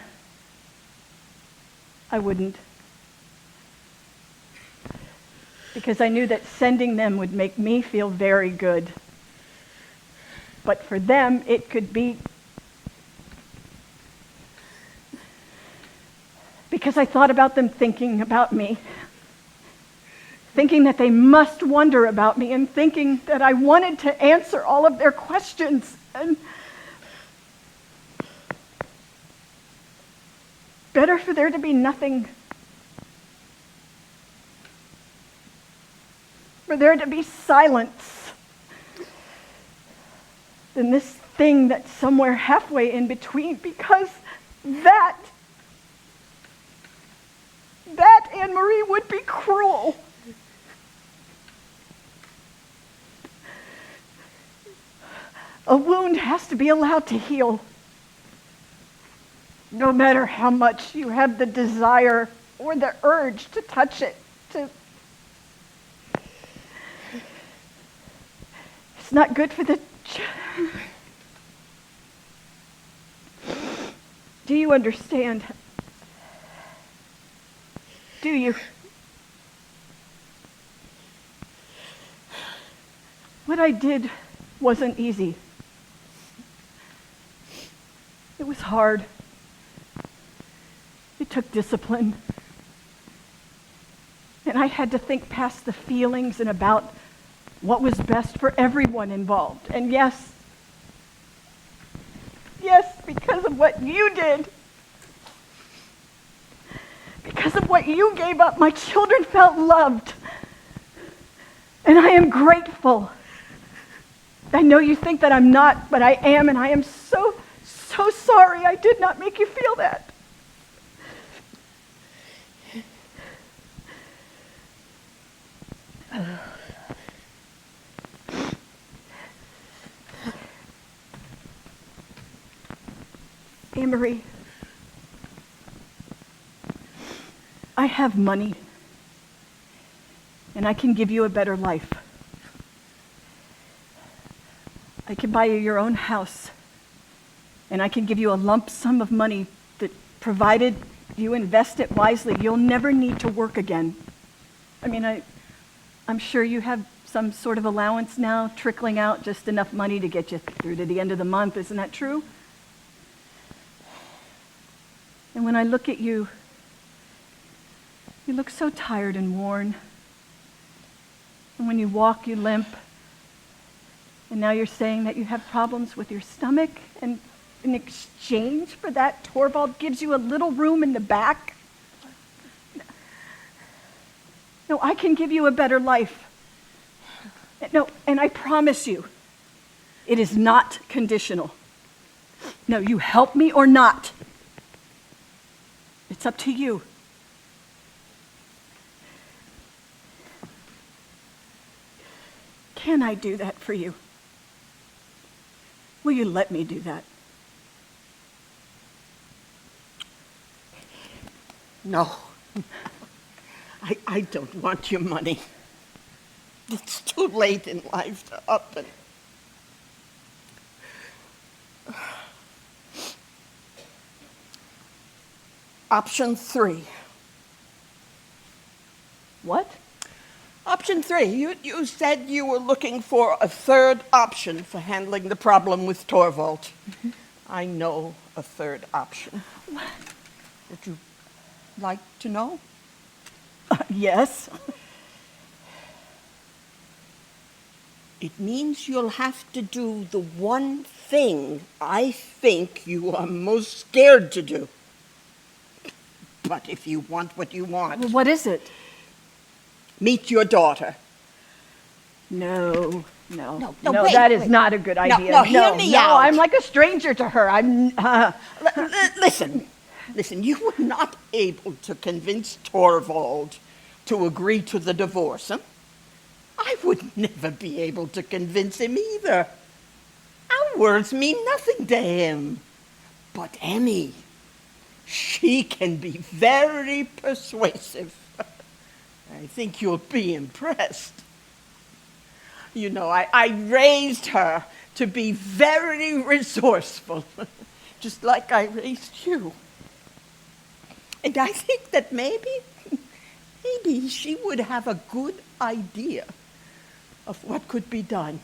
I wouldn't. Because I knew that sending them would make me feel very good. But for them, it could be... Because I thought about them thinking about me. Thinking that they must wonder about me, and thinking that I wanted to answer all of their questions. And better for there to be nothing. For there to be silence. Than this thing that's somewhere halfway in between, because that Anne-Marie would be cruel. A wound has to be allowed to heal. No matter how much you have the desire or the urge to touch it, it's not good for the... Do you understand? Do you? What I did wasn't easy. It was hard. It took discipline. And I had to think past the feelings and about what was best for everyone involved. And yes, because of what you did, because of what you gave up, my children felt loved. And I am grateful. I know you think that I'm not, but I am, and I am so sorry I did not make you feel that. Amory, I have money, and I can give you a better life. I can buy you your own house, and I can give you a lump sum of money that, provided you invest it wisely, you'll never need to work again. I mean, I'm sure you have some sort of allowance now trickling out, just enough money to get you through to the end of the month. Isn't that true? And when I look at you, you look so tired and worn. And when you walk, you limp. And now you're saying that you have problems with your stomach, and in exchange for that, Torvald gives you a little room in the back? No, I can give you a better life. No, and I promise you, it is not conditional. No, you help me or not. It's up to you. Can I do that for you? Will you let me do that? No. I don't want your money. It's too late in life to up and... Option 3. What? Option 3. You said you were looking for a third option for handling the problem with Torvald. Mm-hmm. I know a third option. What? Would you like to know? Yes. It means you'll have to do the one thing I think you are most scared to do. But if you want what you want... Well, what is it? Meet your daughter. No, wait, that is wait. not a good idea. No, hear me out. I'm like a stranger to her. Listen, you were not able to convince Torvald to agree to the divorce, huh? I would never be able to convince him either. Our words mean nothing to him. But Emmy, she can be very persuasive. I think you'll be impressed. You know, I raised her to be very resourceful, just like I raised you. And I think that maybe she would have a good idea of what could be done.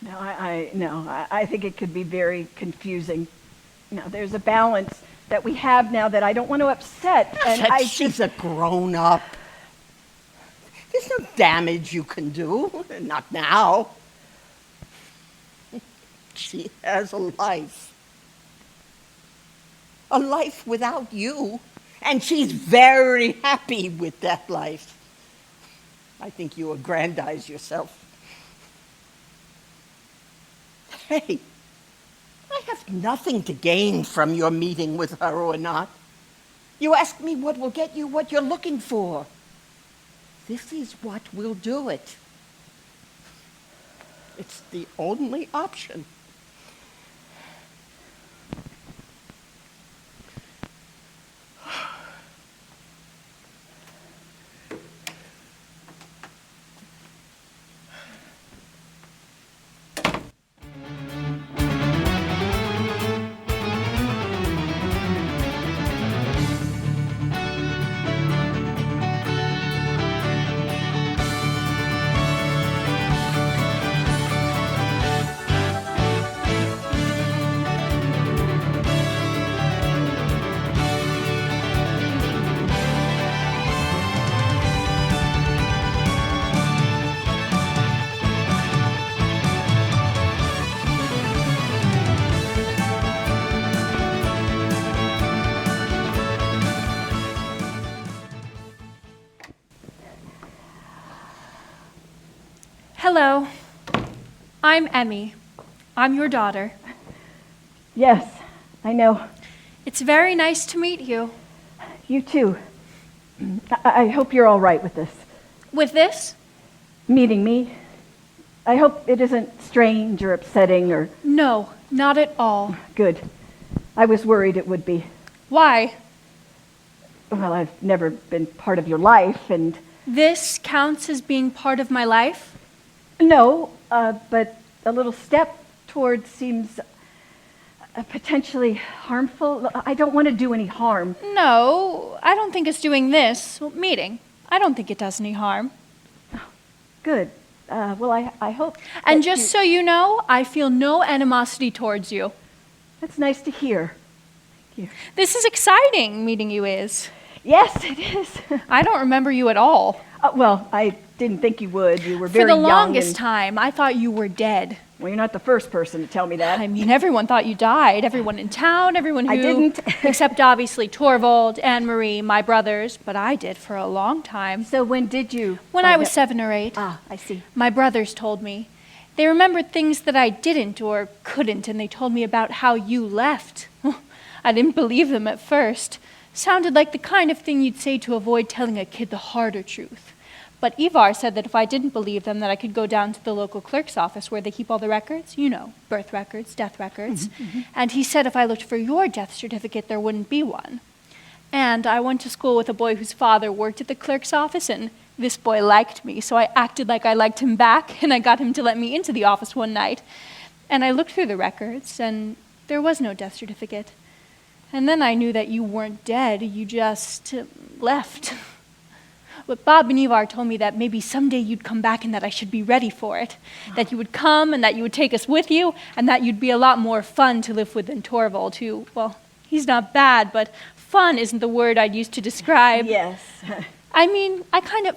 No, I think it could be very confusing. No, there's a balance that we have now that I don't want to upset. And She's a grown-up. There's no damage you can do. Not now. She has a life. A life without you. And she's very happy with that life. I think you aggrandize yourself. Hey, I have nothing to gain from your meeting with her or not. You ask me what will get you what you're looking for. This is what will do it. It's the only option. Hello, I'm Emmy. I'm your daughter. Yes, I know. It's very nice to meet you. You too. I hope you're all right with this. With this? meeting me. I hope it isn't strange or upsetting or No, not at all. good. I was worried it would be. Why? Well, I've never been part of your life, and This counts as being part of my life? no, but a little step towards seems potentially harmful. I don't want to do any harm. No, I don't think it's doing this meeting. I don't think it does any harm. Good. Well, I hope. And that just so you know, I feel no animosity towards you. that's nice to hear. Thank you. This is exciting, meeting you is. Yes, it is. I don't remember you at all. Well, I didn't think you would. You were For very the young. longest time, I thought you were dead. Well, you're not the first person to tell me that. I mean, everyone thought you died. Everyone in town, everyone who... I didn't. Except obviously Torvald, Anne-Marie, my brothers, but I did for a long time. So when did you? When I was 7 or 8. Ah, I see. My brothers told me. They remembered things that I didn't or couldn't, and they told me about how you left. I didn't believe them at first. Sounded like the kind of thing you'd say to avoid telling a kid the harder truth. But Ivar said that if I didn't believe them, that I could go down to the local clerk's office where they keep all the records, you know, birth records, death records. And he said if I looked for your death certificate, there wouldn't be one. And I went to school with a boy whose father worked at the clerk's office, and this boy liked me, so I acted like I liked him back, and I got him to let me into the office one night. And I looked through the records, and there was no death certificate. And then I knew that you weren't dead, you just left. But Bob and Ivar told me that maybe someday you'd come back and that I should be ready for it. That you would come and that you would take us with you, and that you'd be a lot more fun to live with than Torvald, who, well, he's not bad, but fun isn't the word I'd use to describe. Yes. I mean, I find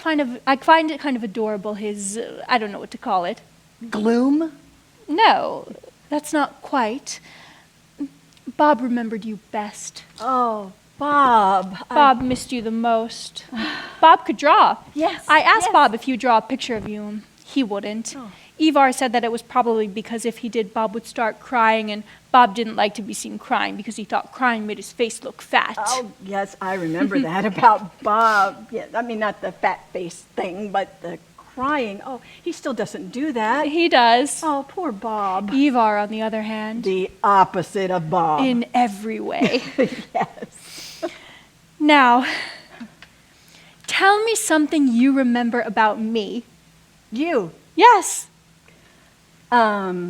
it kind of adorable, his, I don't know what to call it. Gloom? No, that's not quite. Bob remembered you best. Oh, Bob. Bob missed you the most. Bob could draw. Yes, I asked yes. Bob if he'd draw a picture of you, and he wouldn't. Oh. Ivar said that it was probably because if he did, Bob would start crying, and Bob didn't like to be seen crying because he thought crying made his face look fat. Oh, yes, I remember that about Bob. Yeah, I mean, not the fat face thing, but the crying. Oh, he still doesn't do that. He does. Oh, poor Bob. Ivar, on the other hand, The opposite of Bob. in every way. Yes. Now, tell me something you remember about me. You. Yes. Well,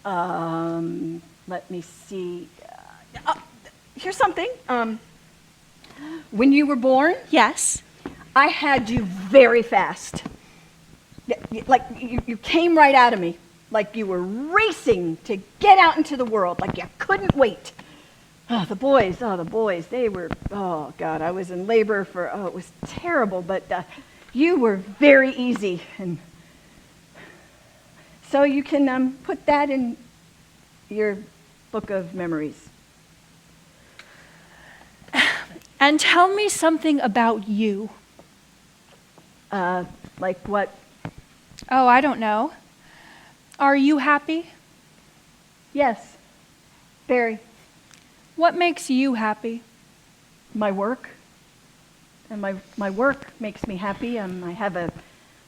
let me see. Here's something. When you were born, Yes. I had you very fast. Like you came right out of me, like you were racing to get out into the world, like you couldn't wait. Oh, the boys, they were, oh God, I was in labor for, it was terrible, but you were very easy. And so you can put that in your book of memories. And tell me something about you. Like what? Oh, I don't know. Are you happy? Yes, very. What makes you happy? My work. And my work makes me happy. I have a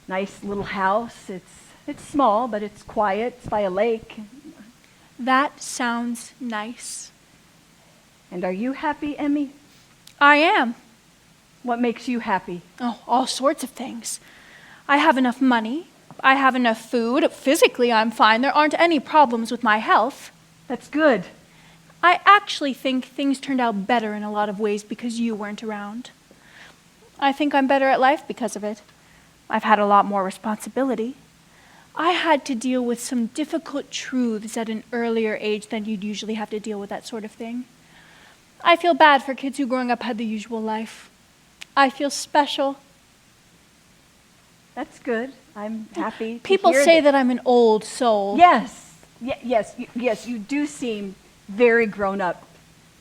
nice little house. It's small, but it's quiet. It's by a lake. That sounds nice. And are you happy, Emmy? I am. What makes you happy? Oh, all sorts of things. I have enough money. I have enough food. Physically, I'm fine. There aren't any problems with my health. That's good. I actually think things turned out better in a lot of ways because you weren't around. I think I'm better at life because of it. I've had a lot more responsibility. I had to deal with some difficult truths at an earlier age than you'd usually have to deal with that sort of thing. I feel bad for kids who growing up had the usual life. I feel special. That's good. I'm happy. People say that I'm an old soul. Yes. Yes, you do seem very grown up,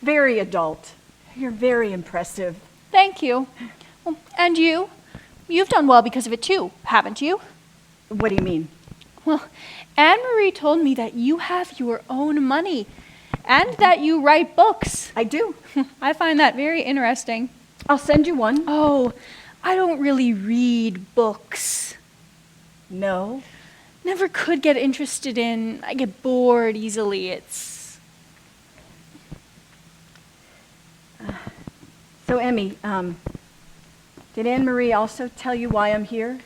very adult. You're very impressive. Thank you. Well, and you? You've done well because of it too, haven't you? What do you mean? Well, Anne-Marie told me that you have your own money and that you write books. I do. I find that very interesting. I'll send you one. Oh, I don't really read books. No? Never could get interested in. I get bored easily. So, Emmy, did Anne-Marie also tell you why I'm here?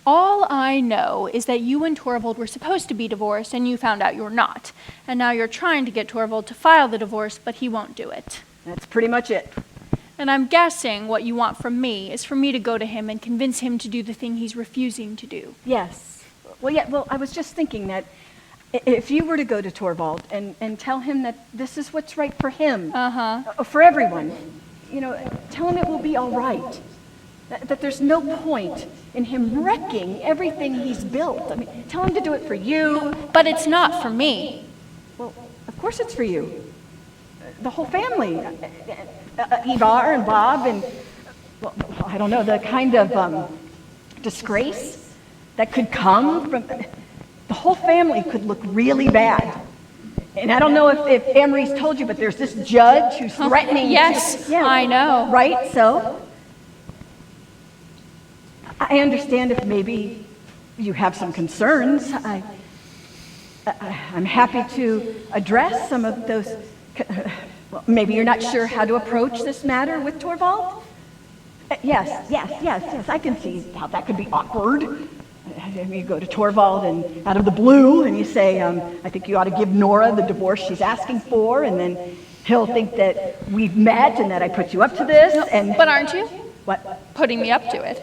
All I know is that you and Torvald were supposed to be divorced and you found out you're not. And now you're trying to get Torvald to file the divorce, but he won't do it. That's pretty much it. And I'm guessing what you want from me is for me to go to him and convince him to do the thing he's refusing to do. Yes. Well, I was just thinking that if you were to go to Torvald and tell him that this is what's right for him, for everyone, tell him it will be all right. That there's no point in him wrecking everything he's built. I mean, tell him to do it for you. But it's not for me. Well, of course it's for you. The whole family. Ivar and Bob and, well, I don't know, the kind of disgrace that could come from, the whole family could look really bad. And I don't know if Anne-Marie's told you, but there's this judge who's threatening. Yes, I know. Right, so? I understand if maybe you have some concerns. I'm happy to address some of those. Well, maybe you're not sure how to approach this matter with Torvald? Yes, I can see how that could be awkward. You go to Torvald and out of the blue and you say, I think you ought to give Nora the divorce she's asking for, and then he'll think that we've met and that I put you up to this. But aren't you? What? Putting me up to it.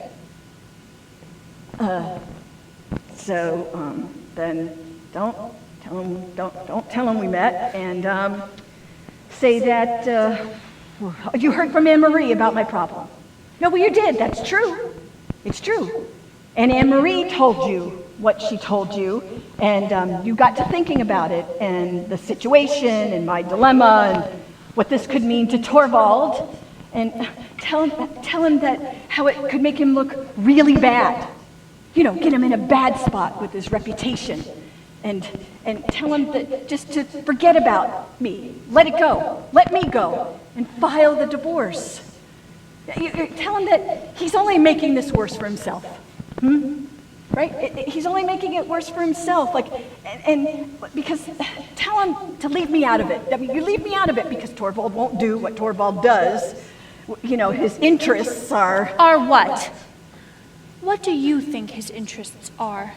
So then don't tell him we met, and say that you heard from Anne-Marie about my problem. No, well, you did. That's true. It's true. And Anne-Marie told you what she told you, and you got to thinking about it, and the situation, and my dilemma, and what this could mean to Torvald, and tell him that how it could make him look really bad. Get him in a bad spot with his reputation. And tell him that just to forget about me. Let it go. Let me go. And file the divorce. Tell him that he's only making this worse for himself. Right? He's only making it worse for himself. And because tell him to leave me out of it. I mean, you leave me out of it because Torvald won't do what Torvald does. His interests are... Are what? What do you think his interests are?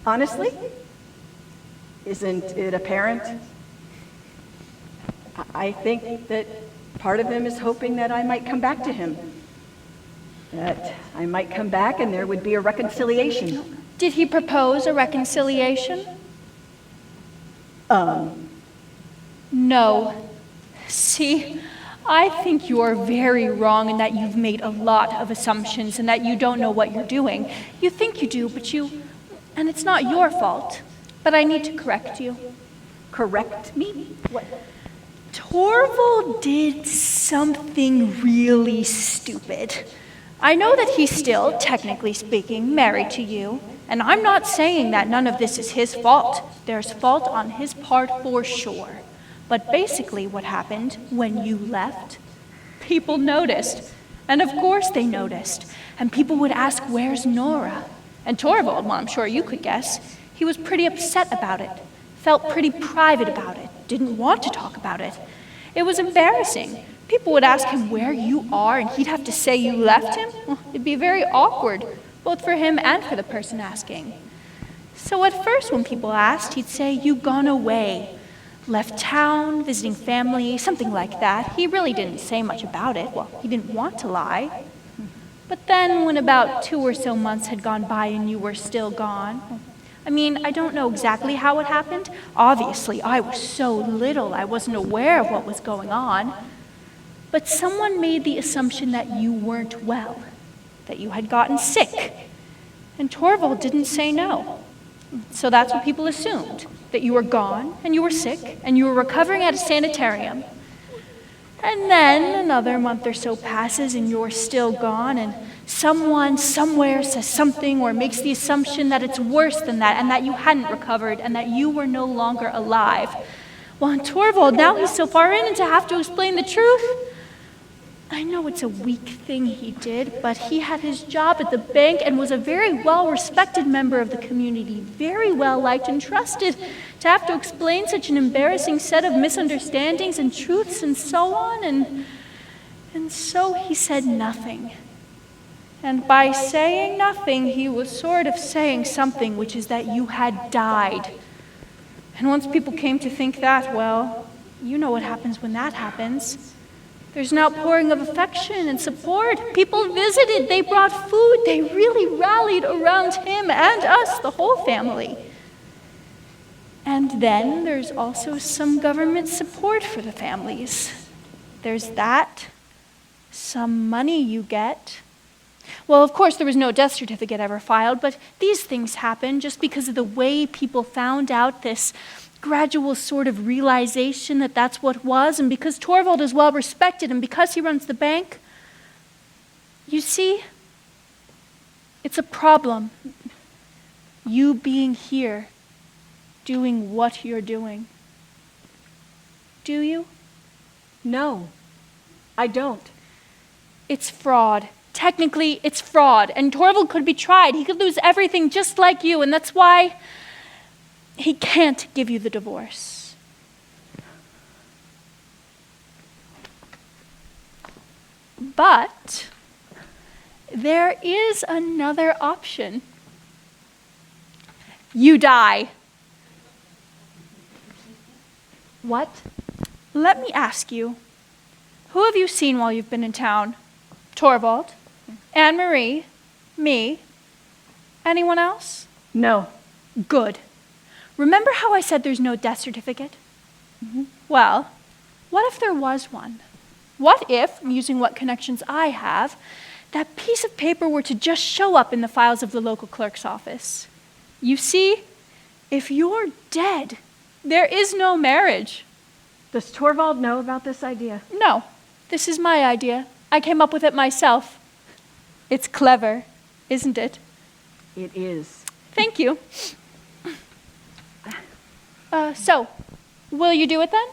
Honestly? Isn't it apparent? I think that part of him is hoping that I might come back to him. That I might come back and there would be a reconciliation. Did he propose a reconciliation? No. See, I think you're very wrong in that you've made a lot of assumptions and that you don't know what you're doing. You think you do, and it's not your fault. But I need to correct you. Correct me? What? Torvald did something really stupid. I know that he's still, technically speaking, married to you, and I'm not saying that none of this is his fault. There's fault on his part for sure. But basically what happened when you left, people noticed. And of course they noticed. And people would ask, where's Nora? And Torvald, well, I'm sure you could guess, he was pretty upset about it, felt pretty private about it, didn't want to talk about it. It was embarrassing. People would ask him where you are, and he'd have to say you left him. Well, it'd be very awkward, both for him and for the person asking. So at first when people asked, he'd say, you've gone away, left town, visiting family, something like that. He really didn't say much about it. Well, he didn't want to lie. But then when about 2 or so months had gone by and you were still gone, I don't know exactly how it happened. Obviously, I was so little, I wasn't aware of what was going on. But someone made the assumption that you weren't well, that you had gotten sick. And Torvald didn't say no. So that's what people assumed, that you were gone, and you were sick, and you were recovering at a sanitarium. And then another month or so passes, and you're still gone, and someone somewhere says something or makes the assumption that it's worse than that, and that you hadn't recovered, and that you were no longer alive. Well, and Torvald, now he's so far in and to have to explain the truth. I know it's a weak thing he did, but he had his job at the bank and was a very well-respected member of the community, very well-liked and trusted. To have to explain such an embarrassing set of misunderstandings and truths and so on, and so he said nothing. And by saying nothing, he was sort of saying something, which is that you had died. And once people came to think that, well, you know what happens when that happens. There's an outpouring of affection and support. People visited, they brought food, they really rallied around him and us, the whole family. And then there's also some government support for the families. There's that, some money you get. Well, of course, there was no death certificate ever filed, but these things happen just because of the way people found out, this gradual sort of realization that that's what was, and because Torvald is well respected and because he runs the bank. You see, it's a problem. You being here, doing what you're doing. Do you? No, I don't. It's fraud. Technically, it's fraud, and Torvald could be tried. He could lose everything just like you, and that's why he can't give you the divorce. But there is another option. You die. What? Let me ask you, who have you seen while you've been in town? Torvald, Anne-Marie, me, anyone else? No. Good. Remember how I said there's no death certificate? Mm-hmm. Well, what if there was one? What if, using what connections I have, that piece of paper were to just show up in the files of the local clerk's office? You see, if you're dead, there is no marriage. Does Torvald know about this idea? No, this is my idea. I came up with it myself. It's clever, isn't it? It is. Thank you. So, will you do it then?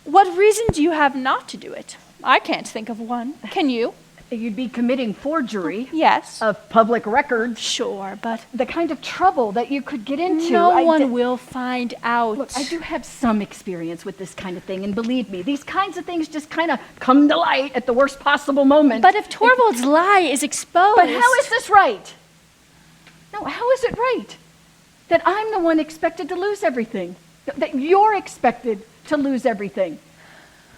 What reason do you have not to do it? I can't think of one. Can you? You'd be committing forgery Yes. of public records. Sure, but The kind of trouble that you could get into. no one will find out. Look, I do have some experience with this kind of thing, and believe me, these kinds of things just kind of come to light at the worst possible moment. But if Torvald's lie is exposed... But how is this right? No, how is it right that I'm the one expected to lose everything? That you're expected to lose everything?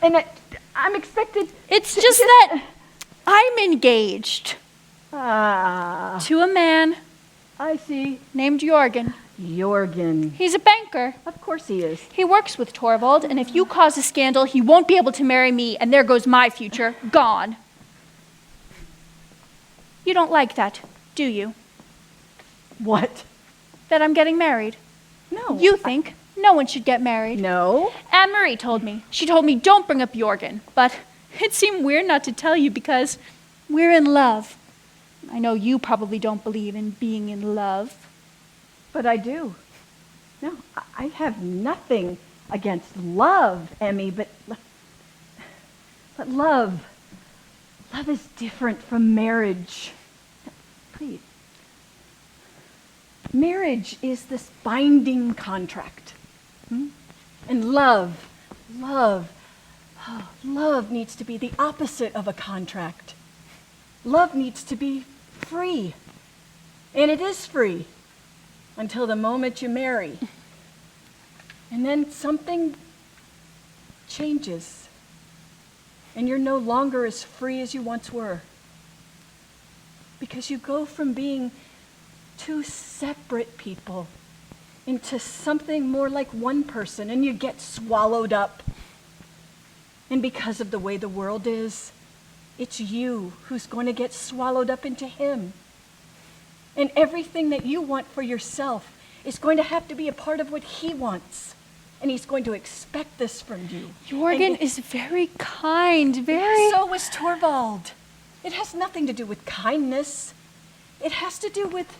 And that I'm expected... It's just that I'm engaged Ah, to a man I see. named Jorgen. Jorgen. He's a banker. Of course he is. He works with Torvald, and if you cause a scandal, he won't be able to marry me, and there goes my future, gone. You don't like that, do you? What? That I'm getting married. No. You think no one should get married. No. Anne-Marie told me. She told me don't bring up Jorgen, but it seemed weird not to tell you because we're in love. I know you probably don't believe in being in love. But I do. No, I have nothing against love, Emmy, but love is different from marriage. Please. Marriage is this binding contract. And love needs to be the opposite of a contract. Love needs to be free. And it is free until the moment you marry. And then something changes. And you're no longer as free as you once were. Because you go from being two separate people into something more like one person, and you get swallowed up. And because of the way the world is, it's you who's going to get swallowed up into him. And everything that you want for yourself is going to have to be a part of what he wants. And he's going to expect this from you. Jorgen is very kind, very... So is Torvald. It has nothing to do with kindness. It has to do with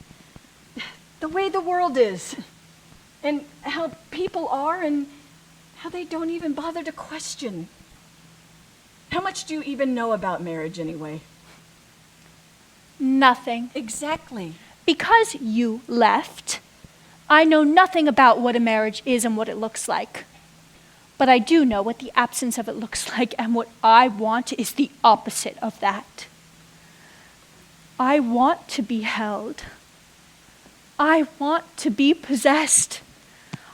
the way the world is. And how people are and how they don't even bother to question. How much do you even know about marriage anyway? Nothing. Exactly. Because you left, I know nothing about what a marriage is and what it looks like. But I do know what the absence of it looks like, and what I want is the opposite of that. I want to be held. I want to be possessed.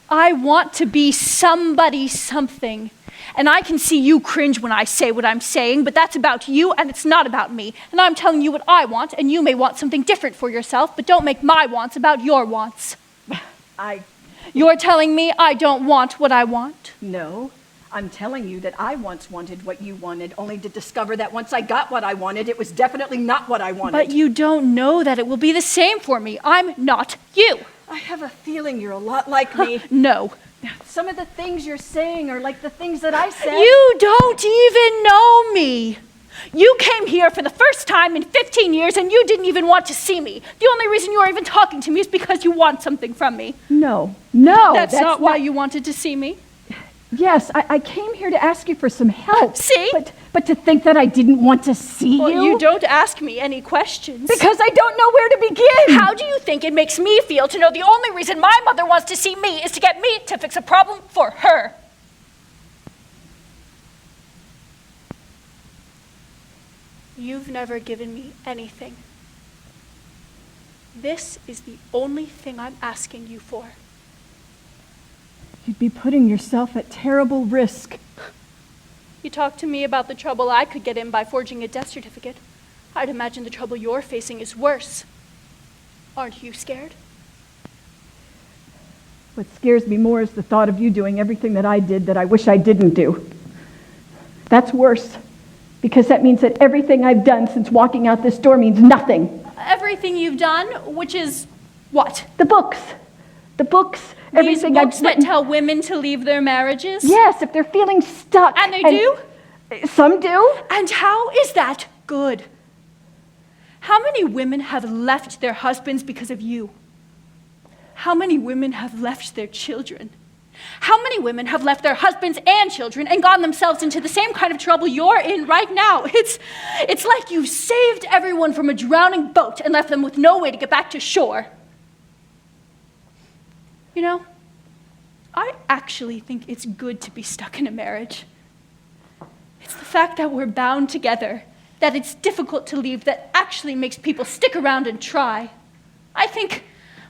I want to be somebody something. And I can see you cringe when I say what I'm saying, but that's about you and it's not about me. And I'm telling you what I want, and you may want something different for yourself, but don't make my wants about your wants. You're telling me I don't want what I want? No, I'm telling you that I once wanted what you wanted, only to discover that once I got what I wanted, it was definitely not what I wanted. But you don't know that it will be the same for me. I'm not you. I have a feeling you're a lot like me. No. Some of the things you're saying are like the things that I said. You don't even know me. You came here for the first time in 15 years and you didn't even want to see me. The only reason you are even talking to me is because you want something from me. No. That's not why you wanted to see me. Yes, I came here to ask you for some help. See? But to think that I didn't want to see Well, you? you don't ask me any questions. Because I don't know where to begin. How do you think it makes me feel to know the only reason my mother wants to see me is to get me to fix a problem for her? You've never given me anything. This is the only thing I'm asking you for. You'd be putting yourself at terrible risk. You talk to me about the trouble I could get in by forging a death certificate. I'd imagine the trouble you're facing is worse. Aren't you scared? What scares me more is the thought of you doing everything that I did that I wish I didn't do. That's worse, because that means that everything I've done since walking out this door means nothing. Everything you've done, which is what? The books. Everything These books I've that written. tell women to leave their marriages? Yes, if they're feeling stuck. And they do? Some do. And how is that good? How many women have left their husbands because of you? How many women have left their children? How many women have left their husbands and children and gotten themselves into the same kind of trouble you're in right now? It's like you saved everyone from a drowning boat and left them with no way to get back to shore. You know, I actually think it's good to be stuck in a marriage. It's the fact that we're bound together, that it's difficult to leave, that actually makes people stick around and try. I think,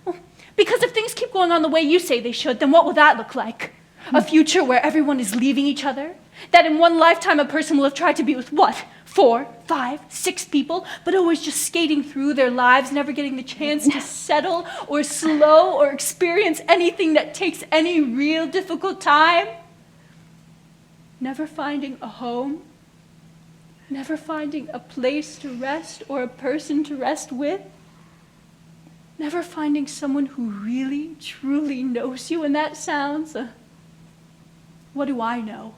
well, because if things keep going on the way you say they should, then what will that look like? A future where everyone is leaving each other? That in one lifetime a person will have tried to be with what? 4, 5, 6 people, but always just skating through their lives, never getting the chance to settle or slow or experience anything that takes any real difficult time? Never finding a home? Never finding a place to rest or a person to rest with? Never finding someone who really, truly knows you? And that sounds, what do I know?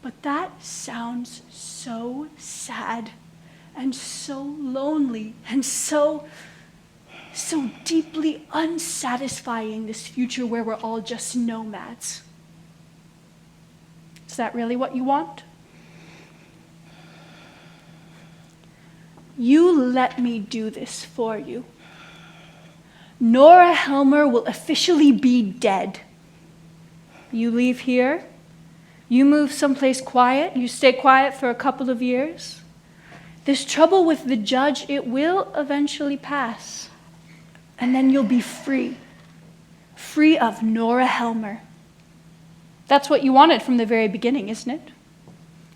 But that sounds so sad and so lonely and so deeply unsatisfying, this future where we're all just nomads. Is that really what you want? You let me do this for you. Nora Helmer will officially be dead. You leave here. You move someplace quiet, you stay quiet for a couple of years. This trouble with the judge, it will eventually pass. And then you'll be free. Free of Nora Helmer. That's what you wanted from the very beginning, isn't it?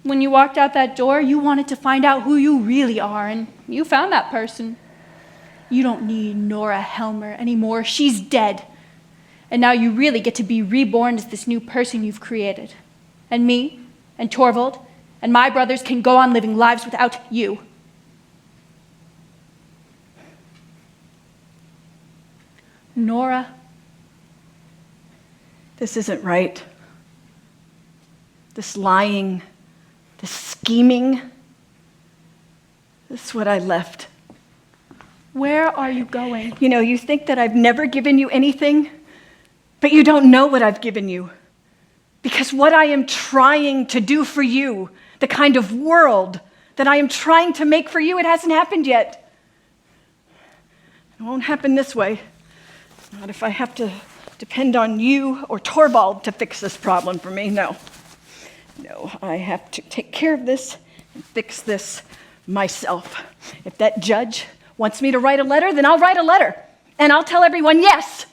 When you walked out that door, you wanted to find out who you really are, and you found that person. You don't need Nora Helmer anymore. She's dead. And now you really get to be reborn as this new person you've created. And me, and Torvald, and my brothers can go on living lives without you. Nora. This isn't right. This lying, this scheming, this is what I left. Where are you going? You know, you think that I've never given you anything, but you don't know what I've given you. Because what I am trying to do for you, the kind of world that I am trying to make for you, it hasn't happened yet. It won't happen this way. Not if I have to depend on you or Torvald to fix this problem for me. No. No, I have to take care of this and fix this myself. If that judge wants me to write a letter, then I'll write a letter. And I'll tell everyone, yes,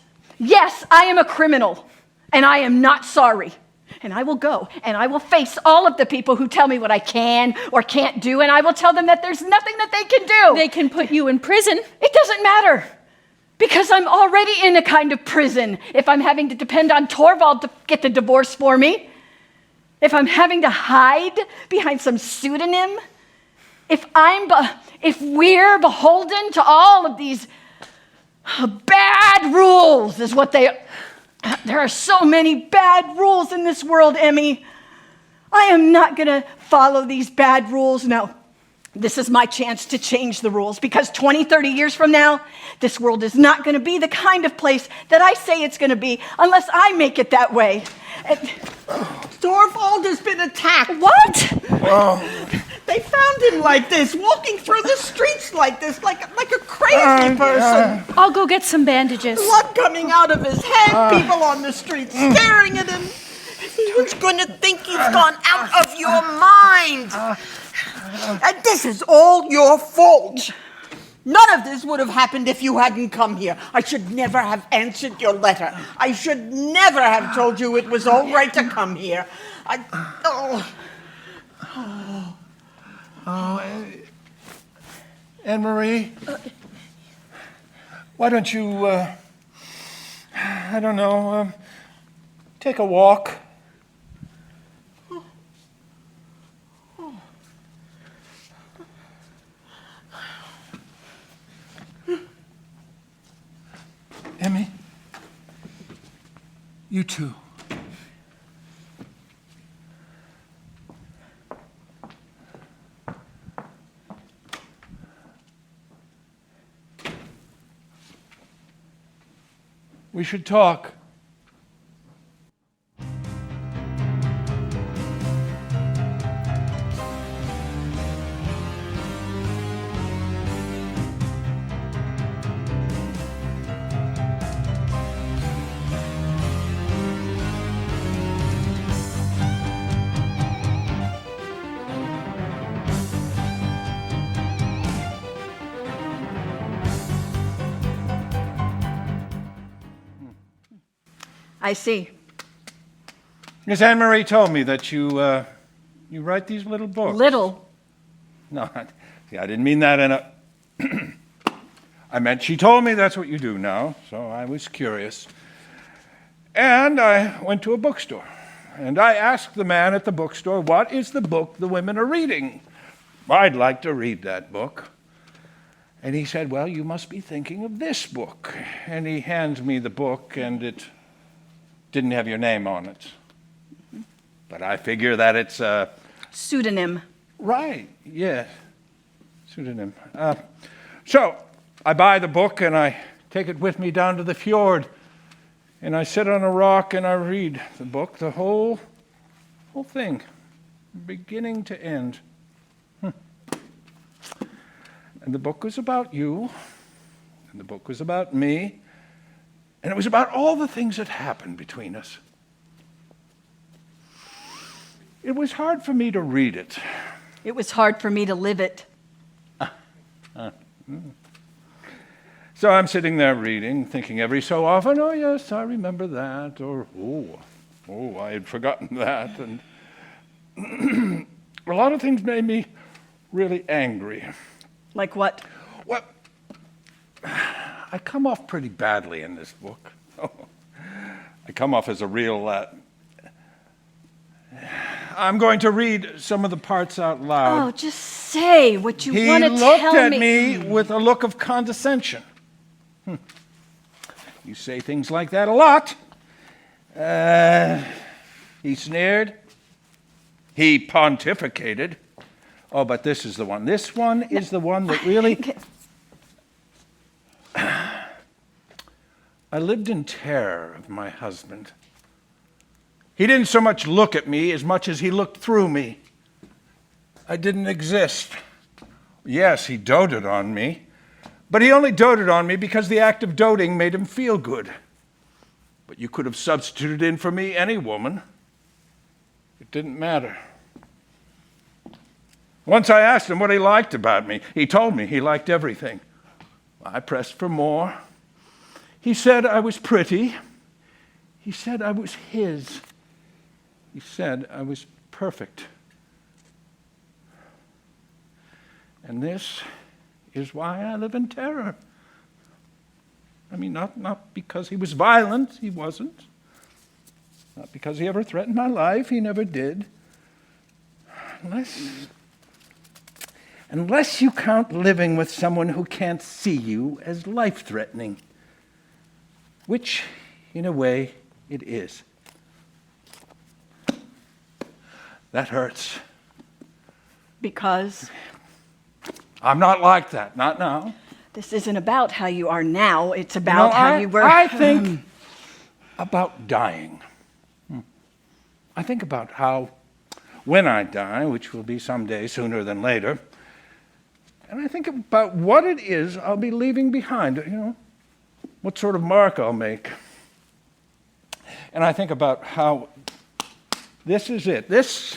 I am a criminal, and I am not sorry. And I will go, and I will face all of the people who tell me what I can or can't do, and I will tell them that there's nothing that they can do. They can put you in prison. It doesn't matter, because I'm already in a kind of prison if I'm having to depend on Torvald to get the divorce for me, if I'm having to hide behind some pseudonym, if we're beholden to all of these bad rules is what they are. There are so many bad rules in this world, Emmy. I am not going to follow these bad rules. No, this is my chance to change the rules, because 20, 30 years from now, this world is not going to be the kind of place that I say it's going to be unless I make it that way. Torvald has been attacked. What? Oh. They found him like this, walking through the streets like this, like a crazy person. I'll go get some bandages. Blood coming out of his head, people on the street staring at him. Everyone's going to think you've gone out of your mind. And this is all your fault. None of this would have happened if you hadn't come here. I should never have answered your letter. I should never have told you it was all right to come here. Anne-Marie, why don't you, I don't know, take a walk? Emmy, you too. We should talk. I see. Miss Anne-Marie told me that you write these little books. Little. No, see, I didn't mean that in a... I meant she told me that's what you do now, so I was curious. And I went to a bookstore, and I asked the man at the bookstore, what is the book the women are reading? I'd like to read that book. And he said, well, you must be thinking of this book. And he hands me the book, and it didn't have your name on it. But I figure that it's a... Pseudonym. Right, yes. Pseudonym. So I buy the book, and I take it with me down to the fjord. And I sit on a rock, and I read the book, the whole thing, beginning to end. And the book was about you, and the book was about me, and it was about all the things that happened between us. It was hard for me to read it. It was hard for me to live it. So I'm sitting there reading, thinking every so often, oh yes, I remember that, or oh, I had forgotten that. And a lot of things made me really angry. Like what? Well, I come off pretty badly in this book. I come off as a real... I'm going to read some of the parts out loud. Oh, just say what you want to tell me. He looked at me with a look of condescension. You say things like that a lot. He sneered. He pontificated. Oh, but this is the one. This one is the one that really... I lived in terror of my husband. He didn't so much look at me as much as he looked through me. I didn't exist. Yes, he doted on me, but he only doted on me because the act of doting made him feel good. But you could have substituted in for me any woman. It didn't matter. Once I asked him what he liked about me. He told me he liked everything. I pressed for more. He said I was pretty. He said I was his. He said I was perfect. And this is why I live in terror. I mean, not because he was violent, he wasn't. Not because he ever threatened my life, he never did. Unless you count living with someone who can't see you as life-threatening, which, in a way, it is. That hurts. Because I'm not like that, not now. this isn't about how you are now, it's about how you were. I think about dying. I think about how, when I die, which will be someday sooner than later, and I think about what it is I'll be leaving behind, what sort of mark I'll make. And I think about how this is it. This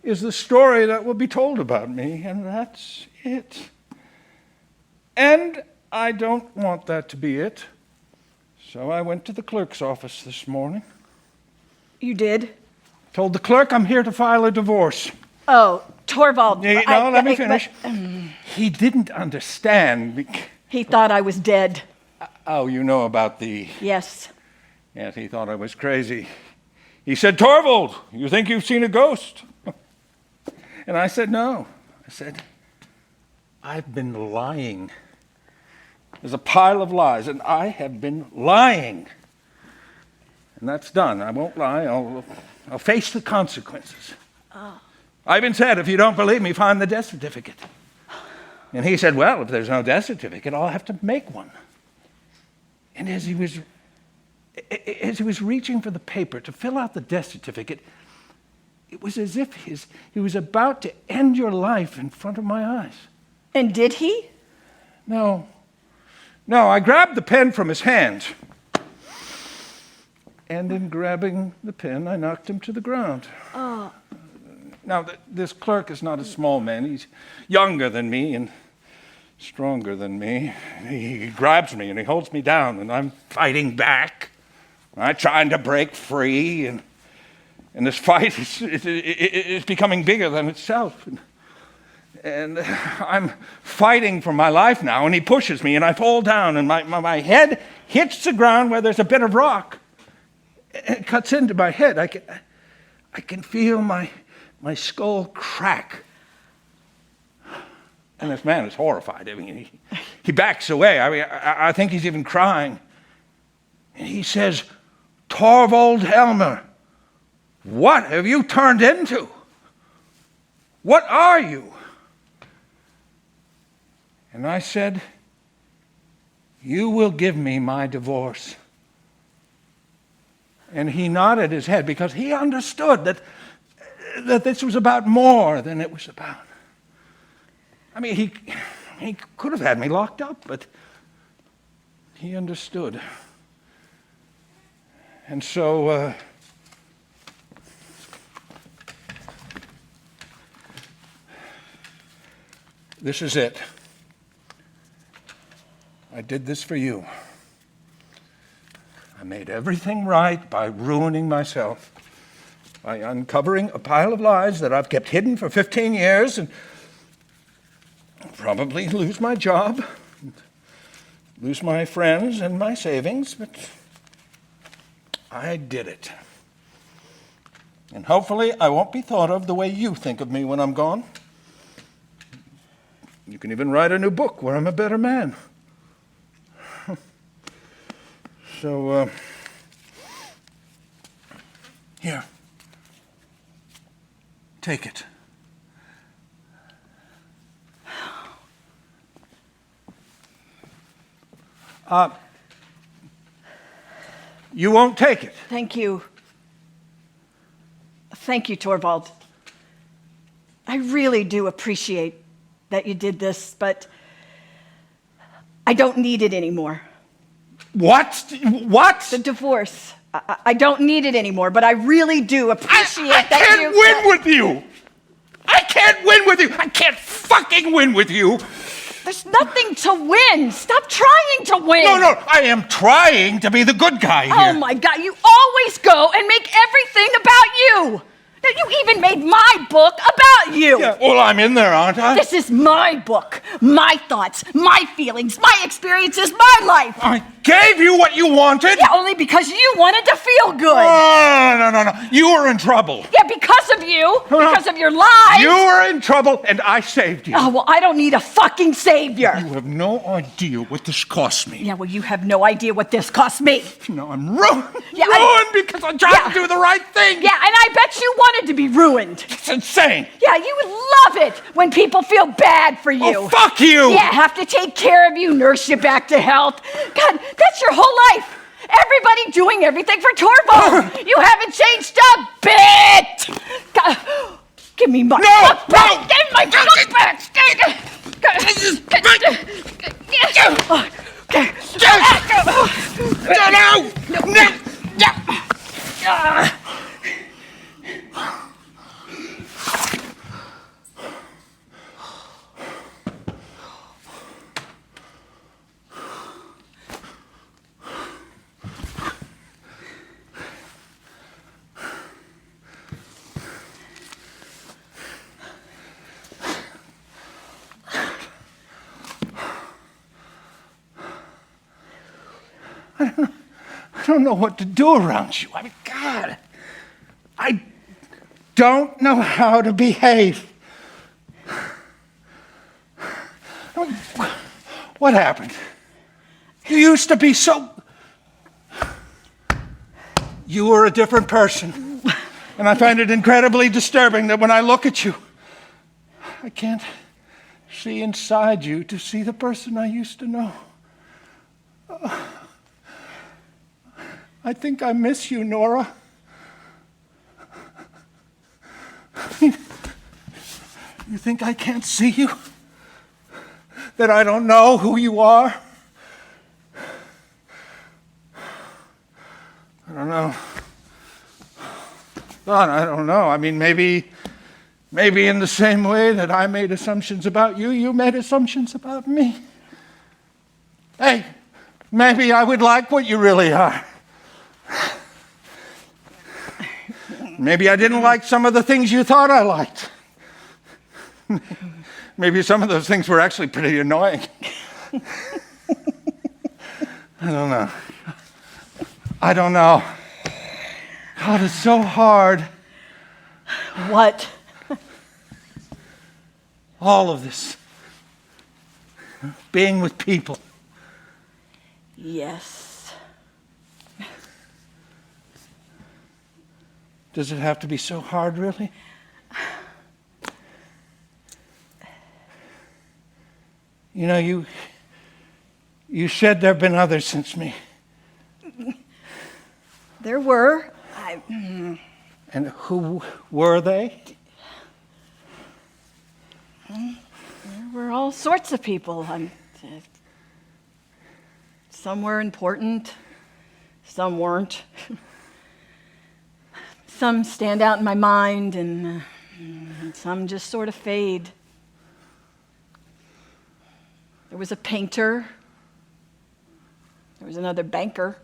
is the story that will be told about me, and that's it. And I don't want that to be it. So I went to the clerk's office this morning. You did? Told the clerk I'm here to file a divorce. Oh, Torvald. Let me finish. He didn't understand. He thought I was dead. Oh, you know about the... Yes. Yes, he thought I was crazy. He said, Torvald, you think you've seen a ghost? And I said, no. I said, I've been lying. There's a pile of lies, and I have been lying. And that's done. I won't lie. I'll face the consequences. Oh. I even said, if you don't believe me, find the death certificate. And he said, well, if there's no death certificate, I'll have to make one. And as he was reaching for the paper to fill out the death certificate, it was as if he was about to end your life in front of my eyes. And did he? No, I grabbed the pen from his hand. And in grabbing the pen, I knocked him to the ground. Oh. Now, this clerk is not a small man. He's younger than me and stronger than me. He grabs me and he holds me down, and I'm fighting back. I'm trying to break free, and this fight is becoming bigger than itself. And I'm fighting for my life now, and he pushes me, and I fall down, and my head hits the ground where there's a bit of rock. It cuts into my head. I can feel my skull crack. And this man is horrified. I mean, he backs away. I mean, I think he's even crying. And he says, Torvald Helmer, what have you turned into? What are you? And I said, you will give me my divorce. And he nodded his head because he understood that this was about more than it was about. I mean, he could have had me locked up, but he understood. And so this is it. I did this for you. I made everything right by ruining myself, by uncovering a pile of lies that I've kept hidden for 15 years and probably lose my job, lose my friends and my savings, but I did it. And hopefully I won't be thought of the way you think of me when I'm gone. You can even write a new book where I'm a better man. So, here, take it. You won't take it. Thank you. Thank you, Torvald. I really do appreciate that you did this, but I don't need it anymore. What? What? The divorce. I don't need it anymore, but I really do appreciate I that can't you... win with you! I can't win with you! I can't fucking win with you! There's nothing to win. Stop trying to win. No, I am trying to be the good guy here. Oh my God, you always go and make everything about you. Now, you even made my book about you. Yeah, well, I'm in there, aren't I? This is my book, my thoughts, my feelings, my experiences, my life. I gave you what you wanted. Yeah, only because you wanted to feel good. No. You were in trouble. Yeah, because of you, because of your lies. You were in trouble, and I saved you. Oh, well, I don't need a fucking savior. You have no idea what this cost me. Yeah, well, you have no idea what this cost me. No, I'm ruined. Yeah, ruined because I'm trying to do the right thing. Yeah, and I bet you wanted to be ruined. It's insane. Yeah, you would love it when people feel bad for you. Oh, fuck you. Yeah, have to take care of you, nurse you back to health. God, that's your whole life. Everybody doing everything for Torvald. You haven't changed a bit. God, give me my book back. Give my book back. I don't know what to do around you. I mean, God, I don't know how to behave. What happened? You used to be so... You were a different person. And I find it incredibly disturbing that when I look at you, I can't see inside you to see the person I used to know. I think I miss you, Nora. You think I can't see you? That I don't know who you are? I don't know. God, I don't know. I mean, maybe in the same way that I made assumptions about you, you made assumptions about me. Hey, maybe I would like what you really are. Maybe I didn't like some of the things you thought I liked. Maybe some of those things were actually pretty annoying. I don't know. God, it's so hard. What? All of this. Being with people. Yes. Does it have to be so hard, really? You know, you said there have been others since me. There were. And who were they? There were all sorts of people. Some were important, some weren't. Some stand out in my mind, and some just sort of fade. There was a painter. There was another banker.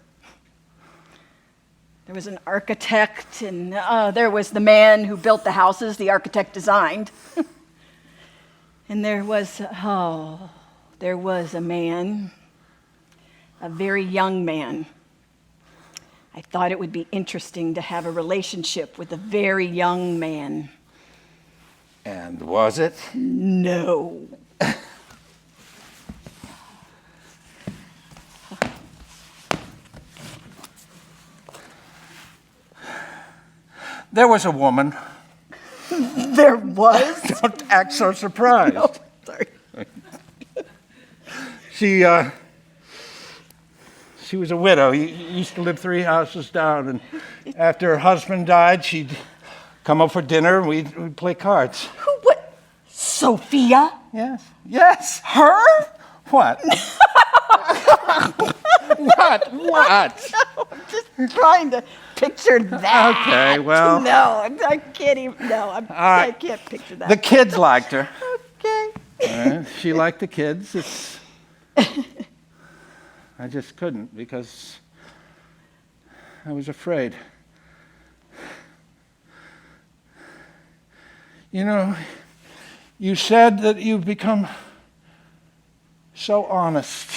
There was an architect, and there was the man who built the houses the architect designed. And there was a man, a very young man. I thought it would be interesting to have a relationship with a very young man. And was it? No. There was a woman. There was? Don't act so surprised. No, sorry. She was a widow. She used to live 3 houses down, and after her husband died, she'd come up for dinner and we'd play cards. Who, what? Sophia? Yes. Yes. Her? What? What? I'm just trying to picture that. Okay, well. No, I can't even, no, I right. can't picture that. The kids liked her. Okay. She liked the kids. I just couldn't because I was afraid. You know, you said that you've become so honest.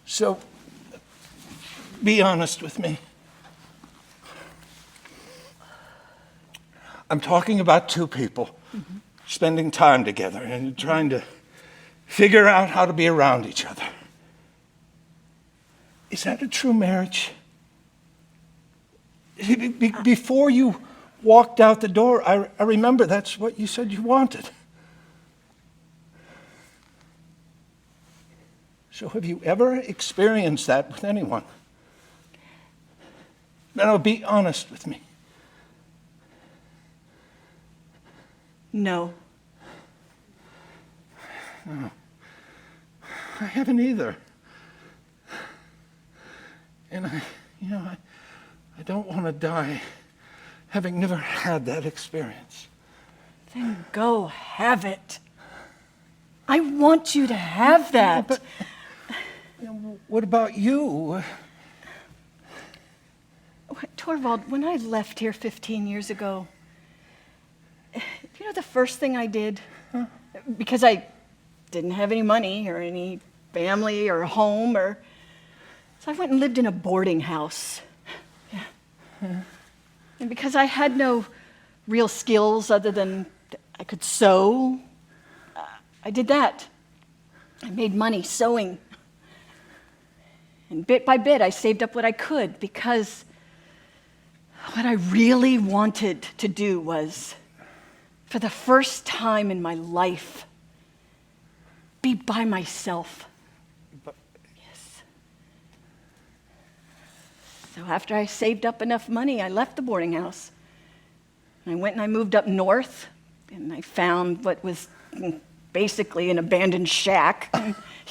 So, be honest with me. I'm talking about two people spending time together and trying to figure out how to be around each other. Is that a true marriage? Before you walked out the door, I remember that's what you said you wanted. So have you ever experienced that with anyone? Now, be honest with me. No. No. I haven't either. And I don't want to die having never had that experience. Then go have it. I want you to have that. But what about you? Torvald, when I left here 15 years ago, you know the first thing I did? Because I didn't have any money or any family or home, so I went and lived in a boarding house. Yeah. And because I had no real skills other than I could sew, I did that. I made money sewing. And bit by bit, I saved up what I could because what I really wanted to do was, for the first time in my life, be by myself. Yes. So after I saved up enough money, I left the boarding house. I went and I moved up north, and I found what was basically an abandoned shack.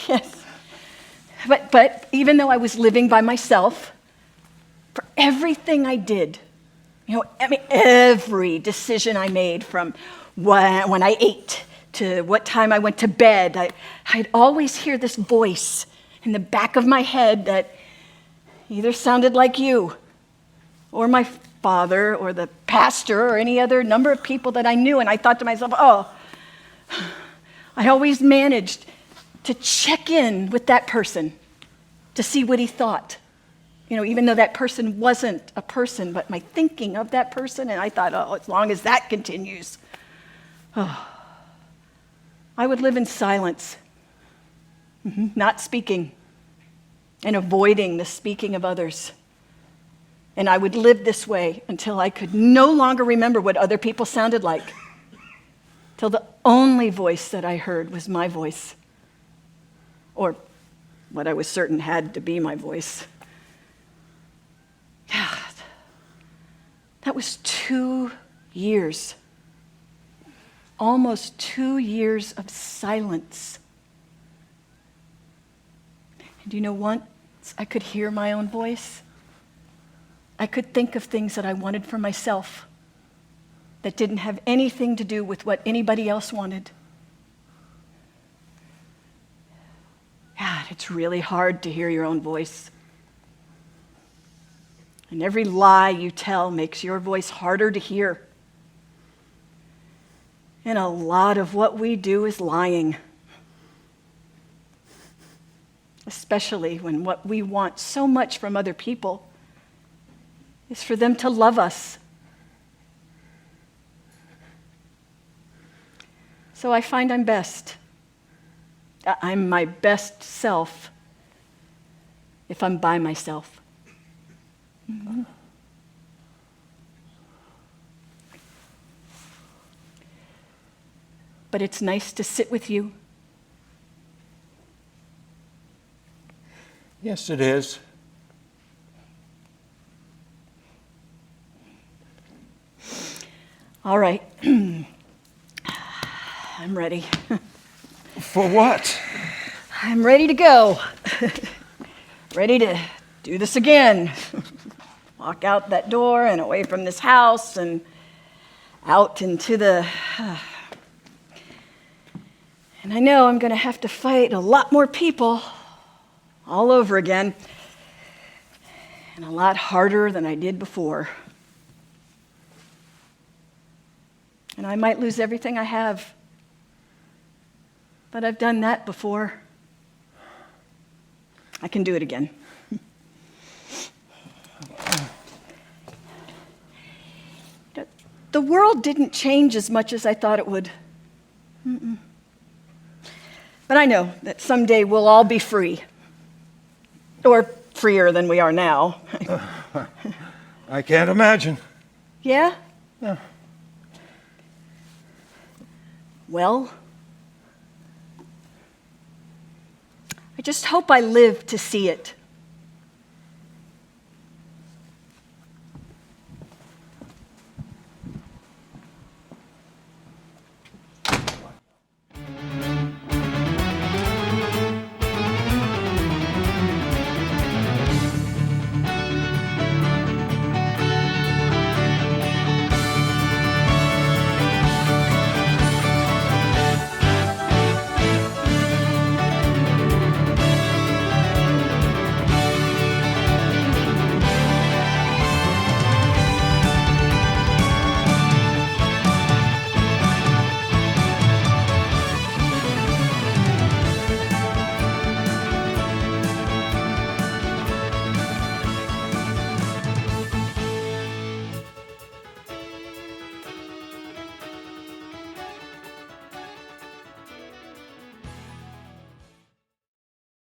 Yes. But even though I was living by myself, for everything I did, every decision I made, from when I ate to what time I went to bed, I'd always hear this voice in the back of my head that either sounded like you or my father or the pastor or any other number of people that I knew. And I thought to myself, oh, I always managed to check in with that person to see what he thought. Even though that person wasn't a person, but my thinking of that person, and I thought, oh, as long as that continues, I would live in silence, not speaking, and avoiding the speaking of others. And I would live this way until I could no longer remember what other people sounded like, till the only voice that I heard was my voice, or what I was certain had to be my voice. God, that was 2 years, almost 2 years of silence. And once I could hear my own voice, I could think of things that I wanted for myself that didn't have anything to do with what anybody else wanted. God, it's really hard to hear your own voice. And every lie you tell makes your voice harder to hear. And a lot of what we do is lying. Especially when what we want so much from other people is for them to love us. So I find I'm best. I'm my best self if I'm by myself. Mm-hmm. But it's nice to sit with you. Yes, it is. All right. I'm ready. For what? I'm ready to go. Ready to do this again. Walk out that door and away from this house and out into the... And I know I'm going to have to fight a lot more people all over again, and a lot harder than I did before. And I might lose everything I have, but I've done that before. I can do it again. The world didn't change as much as I thought it would. But I know that someday we'll all be free. Or freer than we are now. I can't imagine. Yeah? Yeah. Well, I just hope I live to see it.